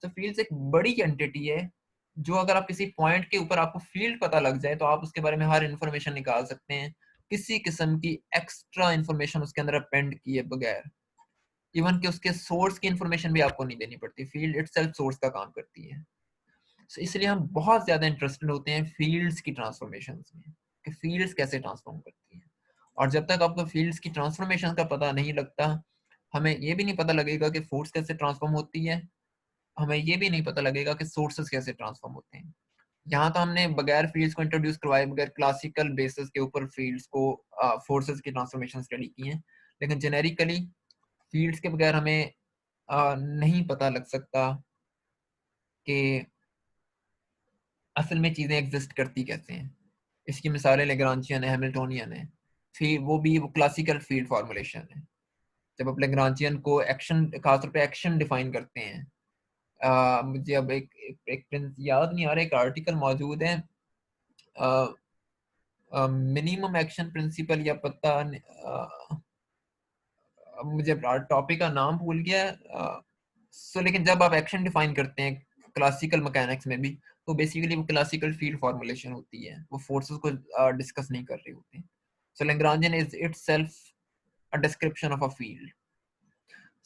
तो फील्ड्स एक बड़ी एंटिटी है जो अगर आप किसी पॉइंट के ऊपर आपको फील्ड पता लग जाए तो आप उसके बारे में हर इंफॉर्मेशन निकाल सकते हैं, किसी किस्म की एक्स्ट्रा इंफॉर्मेशन उसके अंदर अपेंड किए बगैर। इवन कि उसके सोर्स की इंफॉर्मेशन भी आपको नहीं देनी पड़ती, फील्ड इटसेल्फ सोर्स का काम करती है। So, इसलिए हम बहुत ज्यादा इंटरेस्टेड होते हैं फील्ड्स की ट्रांसफॉर्मेशन में, कि फील्ड्स कैसे ट्रांसफॉर्म करती हैं। और जब तक आपको फील्ड्स की ट्रांसफॉर्मेशन का पता नहीं लगता, हमें ये भी नहीं पता लगेगा कि फोर्स कैसे ट्रांसफॉर्म होती है, हमें ये भी नहीं पता लगेगा कि सोर्सेस कैसे ट्रांसफॉर्म होते हैं। यहाँ तो हमने बगैर फील्ड्स को इंट्रोड्यूस करवाए, बगैर क्लासिकल बेसिस के ऊपर फील्ड्स को, फोर्सेस की ट्रांसफॉर्मेशन स्टडी की है। लेकिन जेनेरिकली फील्ड्स के बगैर हमें नहीं पता लग सकता कि असल में चीजें एग्जिस्ट करती कैसे हैं। इसकी मिसालें लेग्रांजियन है, हैमिल्टोनियन है। फिर वो क्लासिकल फील्ड फॉर्मुलेशन है। जब आप लेग्रांजियन को एक्शन, खासतौर पे एक्शन डिफाइन करते हैं, मुझे अब एक याद नहीं आ रहा, एक आर्टिकल मौजूद है, मिनिमम एक्शन प्रिंसिपल या पता अब मुझे टॉपिक का नाम भूल गया। सो लेकिन जब आप एक्शन डिफाइन करते हैं क्लासिकल मैकेनिक्स में भी, तो बेसिकली वो क्लासिकल फील्ड फॉर्मुलेशन होती है, वो फोर्सेस को डिस्कस नहीं कर रही होती। So Lagrangian is itself a description of a field.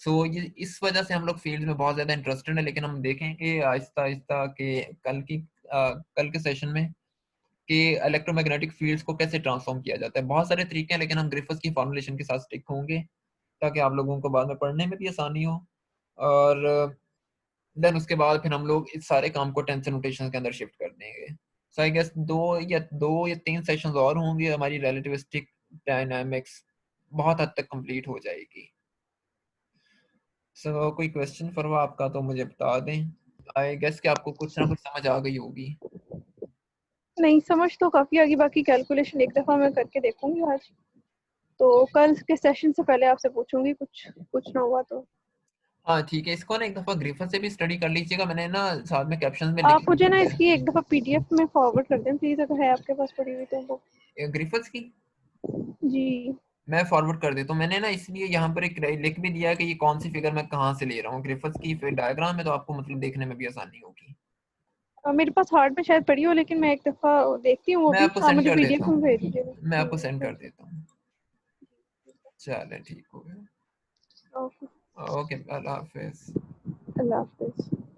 So ये इस वजह से हम लोग फील्ड में बहुत ज़्यादा इंटरेस्टेड है, लेकिन हम देखेंगे आहिस्ता-आहिस्ता कि कल के सेशन में कि इलेक्ट्रोमैग्नेटिक फील्ड्स को कैसे ट्रांसफ़ॉर्म किया जाता है। बहुत सारे तरीके हैं, लेकिन हम ग्रिफ़िथ्स की फ़ॉर्मूलेशन के साथ स्टिक होंगे, ताकि आप लोगों को बाद में पढ़ने में भी आसानी हो। और देन उसके बाद फिर हम लोग इस सारे काम को टेंसर नोटेशन के अंदर शिफ्ट कर देंगे। सो आई गेस 2 या 3 सेशंस और होंगे, हमारी रिलेटिविस्टिक डायनामिक्स बहुत हद तक कंप्लीट हो जाएगी। सो कोई क्वेश्चन फरवा आपका तो मुझे बता दें। आई गेस कि आपको कुछ ना कुछ समझ आ गई होगी। नहीं, समझ तो काफ़ी आ गई, बाकी कैलकुलेशन एक दफ़ा मैं करके देखूँगी आज। तो कल के सेशन से पहले आपसे पूछूँगी, कुछ ना हुआ तो। हाँ, ठीक है, इसको ना एक दफ़ा ग्रिफ़िथ से भी स्टडी कर लीजिएगा। मैंने ना साथ में कैप्शंस में लिख आप मुझे ना दिया इसकी एक दफ़ा पीडीएफ में फॉरवर्ड कर दें प्लीज़, अगर है आपके पास पड़ी हुई तो वो। है ग्रिफ़िथ्स की। जी। मैं फॉरवर्ड कर देता हूँ। मैंने ना इसलिए यहाँ पर एक लिख भी दिया है कि ये कौन सी फिगर मैं कहाँ से ले रहा हूँ। ग्रिफ़िथ्स की फिर डायग्राम है, तो आपको मतलब देखने में भी आसानी होगी। मेरे पास हार्ड में शायद पड़ी हो, लेकिन मैं एक दफ़ा देखती हूँ वो मैं भी। आपको आप सेंड मुझे कर देता पीडीएफ में हूँ। भेज दीजिएगा। मैं आपको सेंड कर थैंक देता हूँ। चलें, ठीक हो गया। यू। ओके। ओके, अल्लाह हाफ़िज़। अल्लाह हाफ़िज़।